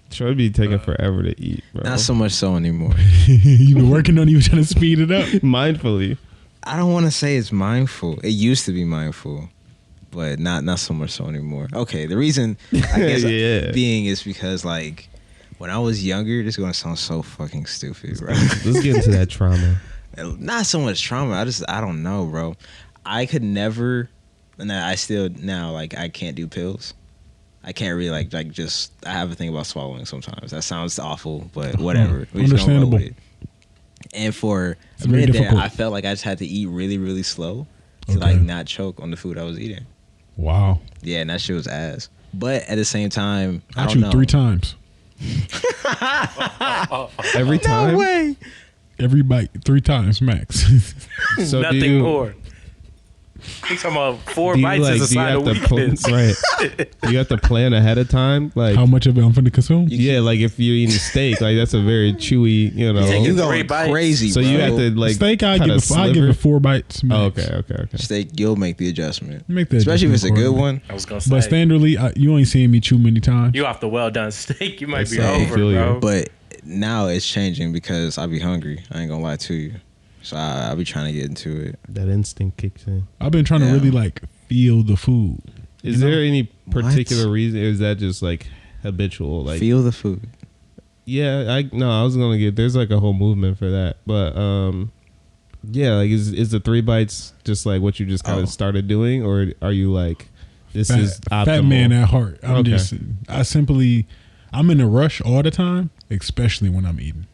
Speaker 3: Troy be taking forever to eat, bro.
Speaker 1: Not so much so anymore.
Speaker 2: You've been working on it, you trying to speed it up.
Speaker 3: Mindfully.
Speaker 1: I don't want to say it's mindful. It used to be mindful, but not so much so anymore. Okay, the reason I guess being is because like when I was younger, this is gonna sound so fucking stupid, bro.
Speaker 3: Let's get into that trauma.
Speaker 1: Not so much trauma. I don't know, bro. I could never, and I still now like I can't do pills. I can't really like just. I have a thing about swallowing sometimes. That sounds awful, but whatever. We just gonna roll with it. And for a minute there, I felt like I just had to eat really, really slow to like not choke on the food I was eating.
Speaker 2: Wow.
Speaker 1: Yeah, and that shit was ass. But at the same time,
Speaker 2: I don't know. 3 times.
Speaker 3: Every time?
Speaker 1: No way.
Speaker 2: Every bite, 3 times max.
Speaker 3: So
Speaker 4: Nothing more. You talking about 4 bites is a sign of weakness.
Speaker 3: Right. You have to plan ahead of time. Like
Speaker 2: how much of it I'm finna consume?
Speaker 3: Yeah, like if you're eating steak, like that's a very chewy, you know.
Speaker 1: You going crazy,
Speaker 3: so
Speaker 1: bro.
Speaker 3: you have to like
Speaker 2: steak. I give it 4 bites. Max.
Speaker 3: Oh, okay.
Speaker 1: Steak, you'll make the adjustment.
Speaker 2: Especially
Speaker 1: if it's a good one.
Speaker 4: I was gonna say.
Speaker 2: But standardly, you ain't seen me chew many times.
Speaker 4: You off the well done steak, you might be
Speaker 3: I
Speaker 4: over, bro.
Speaker 1: But now it's changing because I be hungry. I ain't gonna lie to you. So I be trying to get into it.
Speaker 3: That instinct kicks in.
Speaker 2: I've been trying to really like feel the food.
Speaker 3: Is there any particular reason, or is that just like habitual? Like
Speaker 1: feel the food.
Speaker 3: Yeah, I was gonna get. There's like a whole movement for that, but yeah, like is the 3 bites just like what you just kind of started doing, or are you like this is optimal?
Speaker 2: Fat man at heart? I'm in a rush all the time, especially when I'm eating.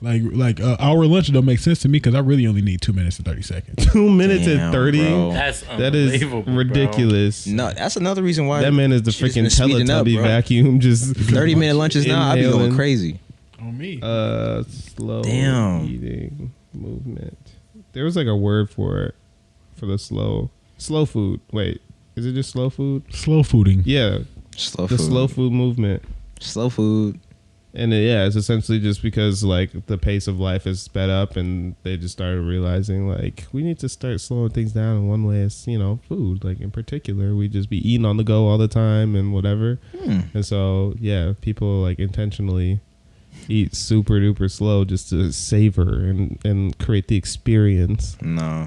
Speaker 2: Like our lunch don't make sense to me because I really only need 2 minutes and 30 seconds.
Speaker 3: 2 minutes and 30.
Speaker 1: Bro.
Speaker 3: That is ridiculous.
Speaker 1: Bro. No, that's another reason why
Speaker 3: that man is the freaking Teletubby vacuum. Just
Speaker 1: 30-minute lunches now. I be going crazy.
Speaker 2: On me.
Speaker 3: Slow eating movement. There was like a word for it for the slow food. Wait, is it just slow food?
Speaker 2: Slow fooding.
Speaker 3: Yeah,
Speaker 1: slow
Speaker 3: food movement.
Speaker 1: Slow food.
Speaker 3: And it's essentially just because like the pace of life is sped up, and they just started realizing like we need to start slowing things down. And one way is food. Like in particular, we just be eating on the go all the time and whatever. And so people like intentionally eat super duper slow just to savor and create the experience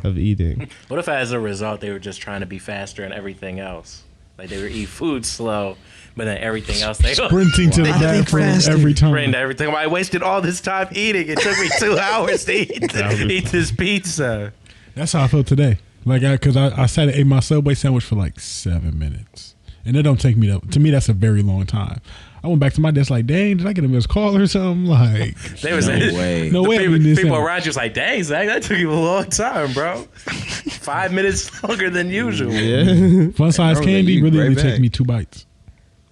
Speaker 3: of eating.
Speaker 4: What if as a result they were just trying to be faster and everything else? Like they would eat food slow, but then everything else they
Speaker 2: sprinting to the bathroom every time.
Speaker 4: Everything. I wasted all this time eating. It took me 2 hours to eat this pizza.
Speaker 2: That's how I felt today. Like because I sat and ate my Subway sandwich for like 7 minutes, and it don't take me to me that's a very long time. I went back to my desk like, dang, did I get a missed call or something? Like,
Speaker 4: no way.
Speaker 2: No way.
Speaker 4: People around you was like, dang, Zach, that took you a long time, bro. 5 minutes longer than usual.
Speaker 3: Yeah.
Speaker 2: Fun size candy really only take me 2 bites.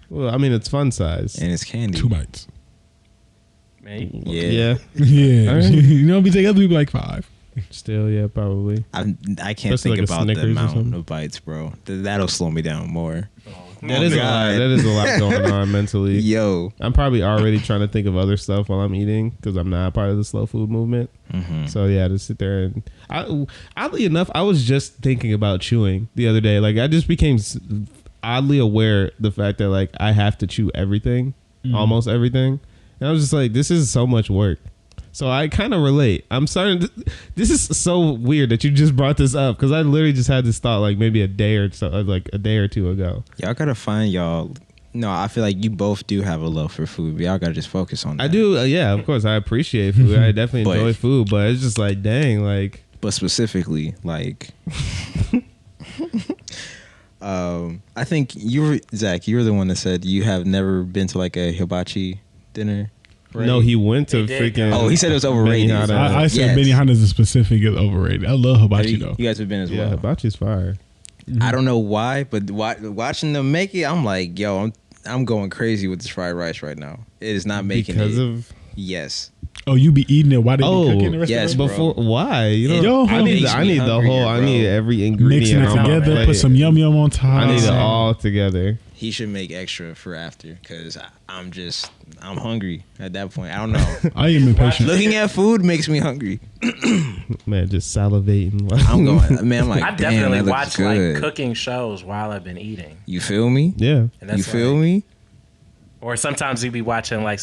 Speaker 3: Well, I mean, it's fun size.
Speaker 1: And it's candy.
Speaker 2: 2 bites.
Speaker 4: Man,
Speaker 3: yeah.
Speaker 2: Right. You know, we take other people like 5.
Speaker 3: Still, yeah, probably.
Speaker 1: I can't think like about the amount of bites, bro. That'll slow me down more.
Speaker 3: That is a lot. That is a lot going on mentally.
Speaker 1: Yo,
Speaker 3: I'm probably already trying to think of other stuff while I'm eating because I'm not part of the slow food movement. So to sit there and oddly enough, I was just thinking about chewing the other day. Like I just became oddly aware the fact that like I have to chew everything, almost everything, and I was just like, this is so much work. So I kind of relate. I'm starting to, this is so weird that you just brought this up because I literally just had this thought like maybe a day or 2 ago.
Speaker 1: Y'all gotta find y'all. No, I feel like you both do have a love for food, but y'all gotta just focus on that.
Speaker 3: I do. Yeah, of course. I appreciate food. I definitely enjoy food, but it's just like, dang, like.
Speaker 1: But specifically, like. I think Zach, you were the one that said you have never been to like a hibachi dinner. Right?
Speaker 3: No, he went to freaking.
Speaker 1: Oh, he said it was overrated.
Speaker 2: I said Benihana is specific is overrated. I love hibachi though.
Speaker 1: You guys have been as well.
Speaker 3: Yeah, hibachi's fire.
Speaker 1: I don't know why, but watching them make it, I'm like, yo, I'm going crazy with this fried rice right now. It is not making it.
Speaker 3: Because of.
Speaker 1: Yes.
Speaker 2: Oh, you be eating it while they
Speaker 3: Oh,
Speaker 2: be cooking the rest
Speaker 1: yes,
Speaker 2: of the
Speaker 3: Before why? You know,
Speaker 2: Yo,
Speaker 3: I need
Speaker 1: makes
Speaker 3: I
Speaker 1: me
Speaker 3: need the
Speaker 1: hungry,
Speaker 3: whole. I
Speaker 1: bro.
Speaker 3: need every
Speaker 2: mixing
Speaker 3: ingredient
Speaker 2: it
Speaker 3: on my
Speaker 2: together,
Speaker 3: plate.
Speaker 2: put some yum yum on top.
Speaker 3: I need it all together.
Speaker 1: He should make extra for after, because I'm hungry at that point. I don't know.
Speaker 2: I am impatient.
Speaker 1: Looking at food makes me hungry.
Speaker 3: Man, just salivating.
Speaker 1: I'm going, man. I'm like,
Speaker 4: I've
Speaker 1: damn,
Speaker 4: definitely
Speaker 1: that looks
Speaker 4: watched
Speaker 1: good.
Speaker 4: like cooking shows while I've been eating.
Speaker 1: You feel me?
Speaker 3: Yeah.
Speaker 4: And that's
Speaker 1: You feel
Speaker 4: like-
Speaker 1: me?
Speaker 4: Or sometimes you be watching like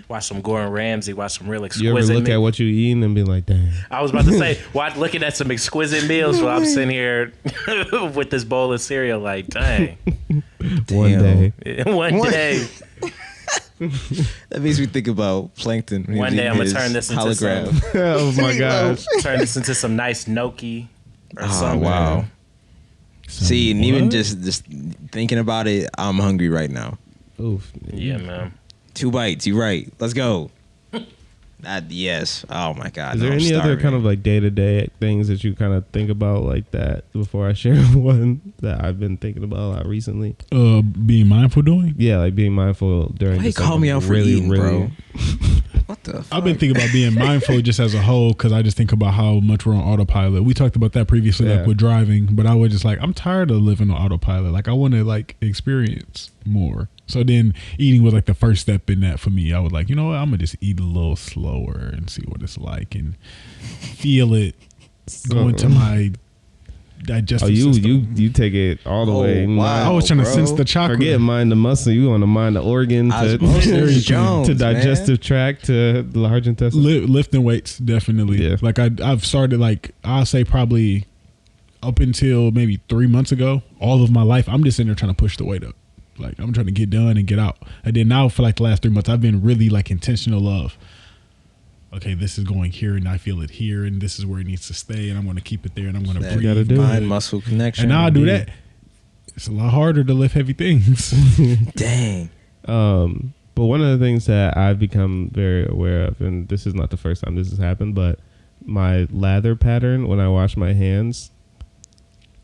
Speaker 4: watch some Gordon Ramsay, watch some real exquisite.
Speaker 3: You ever look at what you eating and be like, damn.
Speaker 4: I was about to say, looking at some exquisite meals while I'm sitting here with this bowl of cereal, like, dang.
Speaker 3: One day.
Speaker 4: One day.
Speaker 1: That makes me think about Plankton. when he
Speaker 4: One
Speaker 1: was
Speaker 4: day
Speaker 1: eating
Speaker 4: I'm gonna
Speaker 1: his
Speaker 4: turn this into
Speaker 1: hologram.
Speaker 3: Oh my gosh.
Speaker 4: Turn this into some nice gnocchi or
Speaker 1: Oh,
Speaker 4: something.
Speaker 1: wow.
Speaker 2: So
Speaker 1: See, and even
Speaker 2: what?
Speaker 1: just thinking about it, I'm hungry right now.
Speaker 3: Oof.
Speaker 4: Yeah, man.
Speaker 1: 2 bites. You right. Let's go. Yes. Oh my God.
Speaker 3: Is there
Speaker 1: no, I'm
Speaker 3: any other
Speaker 1: starving.
Speaker 3: kind of like day to day things that you kind of think about like that before I share one that I've been thinking about a lot recently?
Speaker 2: Being mindful doing.
Speaker 3: Yeah, like being mindful during.
Speaker 1: Why you
Speaker 3: just,
Speaker 1: call
Speaker 3: like,
Speaker 1: me out for eating, bro? What the?
Speaker 2: I've been thinking about being mindful just as a whole because I just think about how much we're on autopilot. We talked about that previously,
Speaker 3: Yeah.
Speaker 2: like with driving, but I was just like, I'm tired of living on autopilot. Like I want to like experience more. So then eating was like the first step in that for me. I was like, you know what? I'm gonna just eat a little slower and see what it's like and feel it go into my digestive
Speaker 3: Oh,
Speaker 2: system.
Speaker 3: you take it all the
Speaker 1: Oh,
Speaker 3: way.
Speaker 1: wow.
Speaker 2: I was trying to
Speaker 1: bro.
Speaker 2: sense the chocolate.
Speaker 3: Forget mind the muscle. You want to mind the organ
Speaker 1: Osmosis Jones,
Speaker 3: to digestive tract to the large intestine.
Speaker 2: Lifting weights, definitely.
Speaker 3: Yeah.
Speaker 2: Like I've started like I'll say probably up until maybe 3 months ago, all of my life I'm just in there trying to push the weight up. Like I'm trying to get done and get out. And then now for like the last 3 months, I've been really like intentional of, okay, this is going here and I feel it here and this is where it needs to stay and I'm going to keep it there and I'm going to
Speaker 1: That
Speaker 2: breathe.
Speaker 3: gotta do
Speaker 1: mind
Speaker 3: it.
Speaker 1: muscle connection.
Speaker 2: And now I do that. It's a lot harder to lift heavy things.
Speaker 1: Dang.
Speaker 3: But one of the things that I've become very aware of, and this is not the first time this has happened, but my lather pattern when I wash my hands,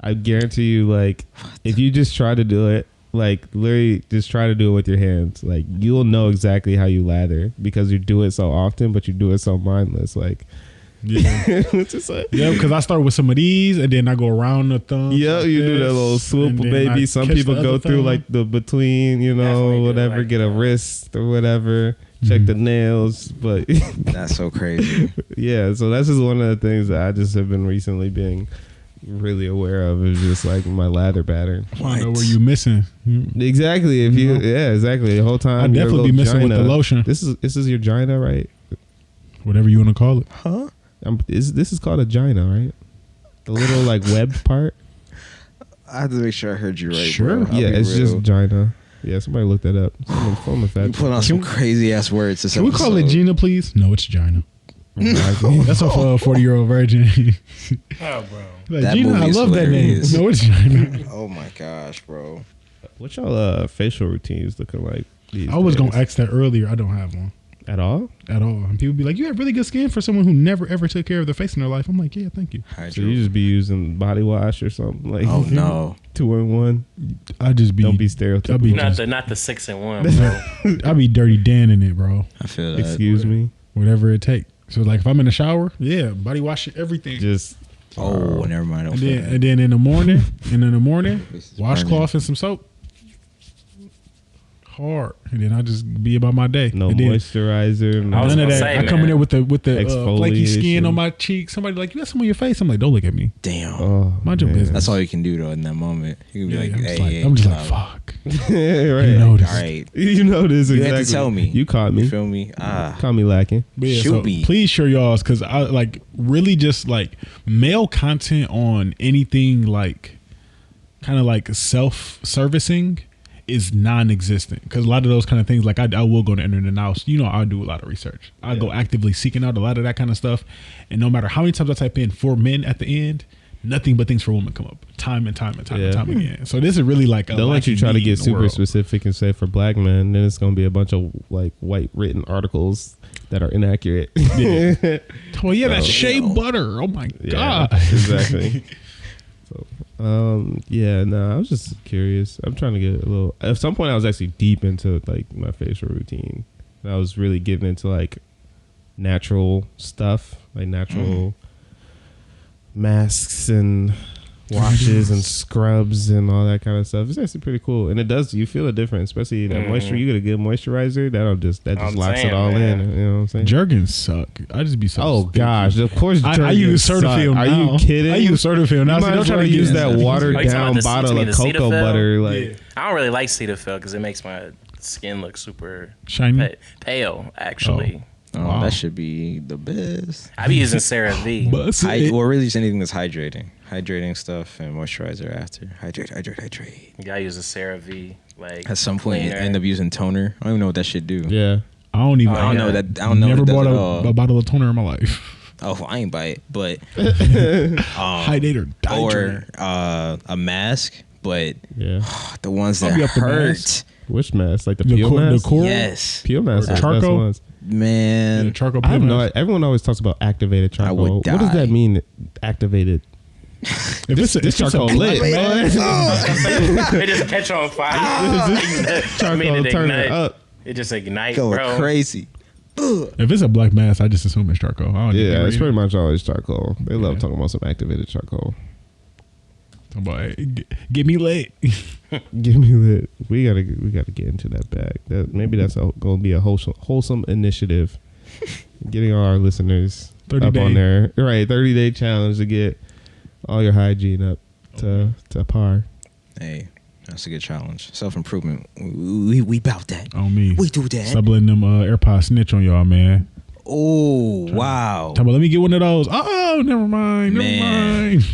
Speaker 3: I guarantee you, like, if you just try to do it, like, literally just try to do it with your hands, like, you'll know exactly how you lather because you do it so often, but you do it so mindless. Like,
Speaker 2: Yeah.
Speaker 3: it's just like,
Speaker 2: Yeah, because I start with some of these and then I go around the thumb.
Speaker 3: yeah,
Speaker 2: like
Speaker 3: you do that
Speaker 2: this,
Speaker 3: little swoop,
Speaker 2: and then
Speaker 3: baby.
Speaker 2: I
Speaker 3: Some
Speaker 2: catch
Speaker 3: people
Speaker 2: the
Speaker 3: go
Speaker 2: other
Speaker 3: through
Speaker 2: thumb.
Speaker 3: like the between, you
Speaker 4: Definitely
Speaker 3: know,
Speaker 4: do
Speaker 3: whatever,
Speaker 4: like
Speaker 3: get a
Speaker 4: that.
Speaker 3: wrist or whatever, check the nails. But
Speaker 1: That's so crazy.
Speaker 3: yeah, so that's just one of the things that I just have been recently being really aware of is just like my lather pattern.
Speaker 2: Find out
Speaker 1: What?
Speaker 2: where you missing.
Speaker 3: Exactly. If you, yeah, exactly. The whole time
Speaker 2: I'd
Speaker 3: your
Speaker 2: definitely be
Speaker 3: little
Speaker 2: missing with the
Speaker 3: gina-
Speaker 2: lotion.
Speaker 3: This is your gina, right?
Speaker 2: Whatever you want to call it.
Speaker 1: Huh?
Speaker 3: This is called a gina, right? The little like webbed part.
Speaker 1: I have to make sure I heard you right.
Speaker 2: Sure.
Speaker 1: Bro. I'll
Speaker 3: Yeah,
Speaker 1: be
Speaker 3: it's
Speaker 1: real.
Speaker 3: just gina. Yeah, somebody look that up. Someone
Speaker 1: You
Speaker 3: fact.
Speaker 1: put on some crazy ass words. This
Speaker 2: Can we call it
Speaker 1: episode.
Speaker 2: Gina, please? No, it's Gina.
Speaker 3: Exactly.
Speaker 2: That's a 40-year-old virgin.
Speaker 4: Oh, bro.
Speaker 2: Like,
Speaker 1: That
Speaker 2: Gina,
Speaker 1: movie
Speaker 2: I
Speaker 1: is
Speaker 2: love
Speaker 1: hilarious.
Speaker 2: that name. No, it's Gina.
Speaker 1: Oh my gosh, bro.
Speaker 3: What y'all facial routines looking like these
Speaker 2: I was going to
Speaker 3: days?
Speaker 2: ask that earlier. I don't have one
Speaker 3: At all?
Speaker 2: at all. And people be like, you have really good skin for someone who never, ever took care of their face in their life. I'm like, yeah, thank you.
Speaker 3: So you just be using body wash or something like
Speaker 1: Oh no.
Speaker 3: 2-in-1?
Speaker 2: I just be,
Speaker 3: Don't be
Speaker 2: I
Speaker 3: stereotypical.
Speaker 2: be
Speaker 4: Not
Speaker 2: just,
Speaker 4: the 6-in-1, bro.
Speaker 2: I be dirty Dan in it, bro.
Speaker 1: I feel that.
Speaker 3: Excuse me.
Speaker 2: Whatever it takes. So like if I'm in the shower, yeah, body wash everything.
Speaker 3: Just
Speaker 1: Oh, never mind. I don't feel that.
Speaker 2: and then in the morning,
Speaker 1: This is
Speaker 2: washcloth and some soap. Hard. And then I just be about my day.
Speaker 3: no
Speaker 2: and then,
Speaker 3: moisturizer.
Speaker 4: I was
Speaker 2: None of
Speaker 4: gonna
Speaker 2: that.
Speaker 4: say,
Speaker 2: I come in there with the flaky skin
Speaker 3: Exfoliation.
Speaker 2: on my cheek. Somebody like, you got some on your face. I'm like, don't look at me.
Speaker 1: Damn.
Speaker 3: Oh,
Speaker 2: Mind your
Speaker 3: man.
Speaker 2: business.
Speaker 1: That's all you can do though in that moment. You can be
Speaker 2: Yeah,
Speaker 1: like,
Speaker 2: I'm just
Speaker 1: hey,
Speaker 2: like,
Speaker 1: hey,
Speaker 2: I'm just
Speaker 1: chill
Speaker 2: like,
Speaker 1: out.
Speaker 2: fuck.
Speaker 3: right.
Speaker 2: You know this.
Speaker 1: All right.
Speaker 3: You know this
Speaker 1: You
Speaker 3: exactly.
Speaker 1: had to tell me.
Speaker 3: You caught me.
Speaker 1: You feel me? Ah.
Speaker 3: Caught me lacking.
Speaker 2: But yeah,
Speaker 1: Should
Speaker 2: so
Speaker 1: be.
Speaker 2: please share y'all's because I like really just like male content on anything like kind of like self-servicing is non-existent because a lot of those kind of things like I will go to the internet and I'll do a lot of research. I go actively seeking out a lot of that kind of stuff, and no matter how many times I type in for men at the end, nothing but things for women come up time and time again. So this is really like a
Speaker 3: Don't let you
Speaker 2: lacking
Speaker 3: try to
Speaker 2: need
Speaker 3: get
Speaker 2: in the
Speaker 3: super
Speaker 2: world.
Speaker 3: specific and say for black men, then it's going to be a bunch of like white written articles that are inaccurate.
Speaker 2: Yeah. Oh yeah, that's
Speaker 3: So,
Speaker 2: shea
Speaker 1: you know.
Speaker 2: butter. Oh my
Speaker 3: Yeah,
Speaker 2: god.
Speaker 3: exactly. So, yeah, no, I was just curious. I'm trying to get a little. At some point, I was actually deep into like my facial routine. And I was really getting into like natural stuff, like natural masks and washes and scrubs and all that kind of stuff. It's actually pretty cool, and it does. You feel a difference, especially that moisture. You get a good moisturizer. That just locks it all in. You know what I'm saying?
Speaker 2: Jergens suck. I just be so.
Speaker 3: Oh
Speaker 2: sticky.
Speaker 3: gosh, of course.
Speaker 2: I use Cetaphil now.
Speaker 3: Are you kidding?
Speaker 2: I use Cetaphil now.
Speaker 3: You might as well use that watered
Speaker 4: Are you talking
Speaker 3: down
Speaker 4: about the-
Speaker 3: bottle
Speaker 4: you mean
Speaker 3: of
Speaker 4: the
Speaker 3: cocoa
Speaker 4: Cetaphil?
Speaker 3: butter. Like
Speaker 4: I don't really like Cetaphil because it makes my skin look super
Speaker 2: Shiny.
Speaker 4: pale. Actually,
Speaker 1: Oh,
Speaker 2: Wow.
Speaker 1: that should be the best.
Speaker 4: I be using CeraVe.
Speaker 2: Bust it.
Speaker 1: Or really just anything that's hydrating stuff and moisturizer after. Hydrate.
Speaker 4: You gotta use a CeraVe. Like
Speaker 1: At some point, you
Speaker 4: cleaner.
Speaker 1: end up using toner. I don't even know what that should do.
Speaker 3: yeah.
Speaker 2: I don't even.
Speaker 1: I don't
Speaker 4: yeah.
Speaker 1: know that. I don't know.
Speaker 2: Never
Speaker 1: what it does
Speaker 2: bought
Speaker 1: at all.
Speaker 2: a bottle of toner in my life.
Speaker 1: Oh, I ain't buy it, but
Speaker 2: Hydrate or
Speaker 1: or
Speaker 2: dihydrate.
Speaker 1: a mask, but
Speaker 3: Yeah.
Speaker 1: the ones
Speaker 2: I'll
Speaker 1: that
Speaker 2: be up the
Speaker 1: hurt,
Speaker 2: mask.
Speaker 3: Which mask? Like the
Speaker 2: The
Speaker 3: peel mask?
Speaker 2: coral.
Speaker 1: yes,
Speaker 3: Peel mask.
Speaker 2: Or
Speaker 3: are the best
Speaker 2: charcoal?
Speaker 3: ones.
Speaker 1: man.
Speaker 2: Yeah, charcoal.
Speaker 3: I have
Speaker 2: peel
Speaker 3: no.
Speaker 2: mask.
Speaker 3: Everyone always talks about activated charcoal.
Speaker 1: would
Speaker 3: What does
Speaker 1: die.
Speaker 3: that mean? Activated.
Speaker 2: If it's a
Speaker 3: Charcoal lit.
Speaker 4: It just catch on fire. I
Speaker 3: Charcoal
Speaker 4: mean, it
Speaker 3: turn
Speaker 4: ignite.
Speaker 3: it up.
Speaker 4: It just ignite,
Speaker 1: Going
Speaker 4: bro.
Speaker 1: crazy.
Speaker 2: If it's a black mask, I just assume it's charcoal. I don't
Speaker 3: Yeah,
Speaker 2: even
Speaker 3: it's
Speaker 2: read
Speaker 3: pretty
Speaker 2: it.
Speaker 3: much always charcoal. They love
Speaker 2: Yeah.
Speaker 3: talking about some activated charcoal.
Speaker 2: I'm like, hey, get me lit.
Speaker 3: Give me lit. We gotta get into that bag. Maybe that's gonna be a wholesome initiative. Getting all our listeners
Speaker 2: 30
Speaker 3: up
Speaker 2: day.
Speaker 3: on there. Right, 30-day challenge to get all your hygiene up to par.
Speaker 1: Hey, that's a good challenge. Self-improvement. We bout that.
Speaker 2: On me.
Speaker 1: We do that.
Speaker 2: Stop letting them AirPods snitch on y'all, man.
Speaker 1: Oh, wow.
Speaker 2: Talk about, let me get one of those. Oh, never mind. Never
Speaker 1: Man.
Speaker 2: mind.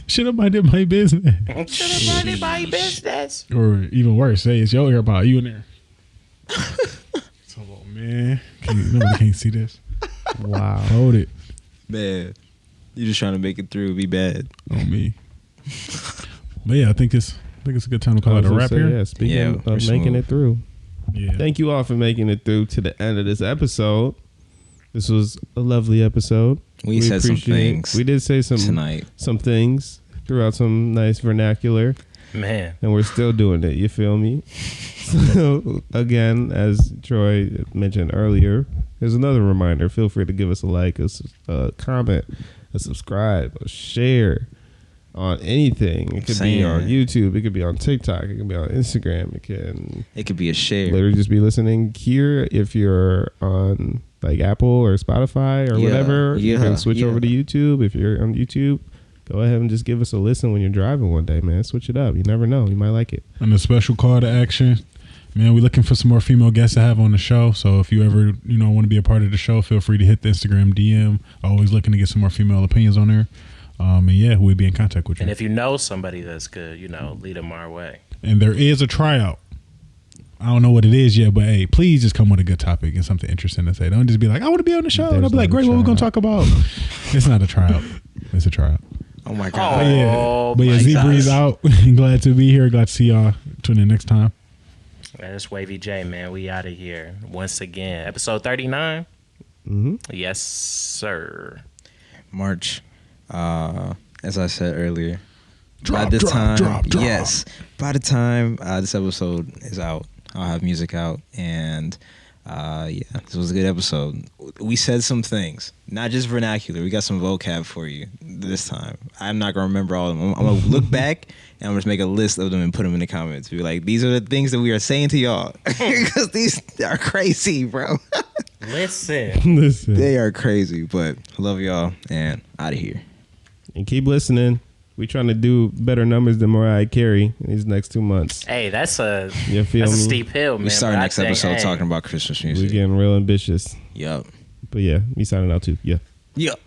Speaker 2: Should have minded my business.
Speaker 4: Should have minded my business.
Speaker 2: Or even worse, say it's your AirPod. You in there. So, man. Nobody can't see this.
Speaker 3: Wow.
Speaker 2: Hold it
Speaker 1: Man, you just trying to make it through. Be bad.
Speaker 2: on me. But yeah, I think it's a good time to call it a wrap here.
Speaker 3: Yeah, speaking
Speaker 1: Yeah,
Speaker 3: of
Speaker 1: we're
Speaker 3: making
Speaker 1: smooth.
Speaker 3: it through.
Speaker 2: Yeah.
Speaker 3: Thank you all for making it through to the end of this episode. This was a lovely episode.
Speaker 1: We said some
Speaker 3: appreciate-
Speaker 1: things
Speaker 3: We did say
Speaker 1: tonight.
Speaker 3: some things, threw out some nice vernacular,
Speaker 4: Man,
Speaker 3: and we're still doing it. You feel me? So again, as Troy mentioned earlier, here's another reminder. Feel free to give us a like, a comment, a subscribe, a share on anything. It could be on YouTube. It could be on TikTok. It could be on Instagram.
Speaker 1: It could be a share.
Speaker 3: Literally just be listening here. If you're on like Apple or Spotify or
Speaker 1: Yeah,
Speaker 3: whatever, you
Speaker 1: yeah,
Speaker 3: can switch
Speaker 1: yeah.
Speaker 3: over to YouTube. If you're on YouTube, go ahead and just give us a listen when you're driving one day, man. Switch it up. You never know. You might like it.
Speaker 2: And a special call to action. Man, we're looking for some more female guests to have on the show. So if you ever, want to be a part of the show, feel free to hit the Instagram DM. Always looking to get some more female opinions on there. And yeah, we'll be in contact with you.
Speaker 4: and if you know somebody that's good, lead them our way.
Speaker 2: And there is a tryout. I don't know what it is yet, but hey, please just come with a good topic and something interesting to say. Don't just be like, I want to be on the show. And I'll be like,
Speaker 3: There's
Speaker 2: great,
Speaker 3: not a
Speaker 2: what we going to
Speaker 3: tryout.
Speaker 2: talk about? It's not a tryout. It's a tryout.
Speaker 1: Oh my
Speaker 4: Oh,
Speaker 1: god.
Speaker 2: But yeah,
Speaker 4: my
Speaker 2: Z-Breeze
Speaker 4: gosh.
Speaker 2: out. Glad to be here. Glad to see y'all. Tune in next time.
Speaker 4: That's Wavy J, man. We out of here once again. Episode 39.
Speaker 3: Mm-hmm.
Speaker 4: Yes, sir.
Speaker 1: March. As I said earlier.
Speaker 2: Drop,
Speaker 1: by this
Speaker 2: drop,
Speaker 1: time,
Speaker 2: drop, drop.
Speaker 1: yes. By the time this episode is out, I'll have music out, and yeah, this was a good episode. We said some things, not just vernacular. We got some vocab for you this time. I'm not gonna remember all of them. I'm gonna look back and I'm gonna just make a list of them and put them in the comments. Be like, these are the things that we are saying to y'all because these are crazy, bro.
Speaker 4: Listen.
Speaker 3: Listen.
Speaker 1: They are crazy, but love y'all and out of here.
Speaker 3: And keep listening. We trying to do better numbers than Mariah Carey in these next 2 months.
Speaker 4: Hey, that's a
Speaker 3: You feel me?
Speaker 4: steep hill, man.
Speaker 1: We start
Speaker 4: but I
Speaker 1: next
Speaker 4: think,
Speaker 1: episode
Speaker 4: hey,
Speaker 1: talking about Christmas
Speaker 3: We
Speaker 1: music.
Speaker 3: getting real ambitious.
Speaker 1: Yup.
Speaker 3: But yeah, we signing out too. Yeah.
Speaker 1: Yup.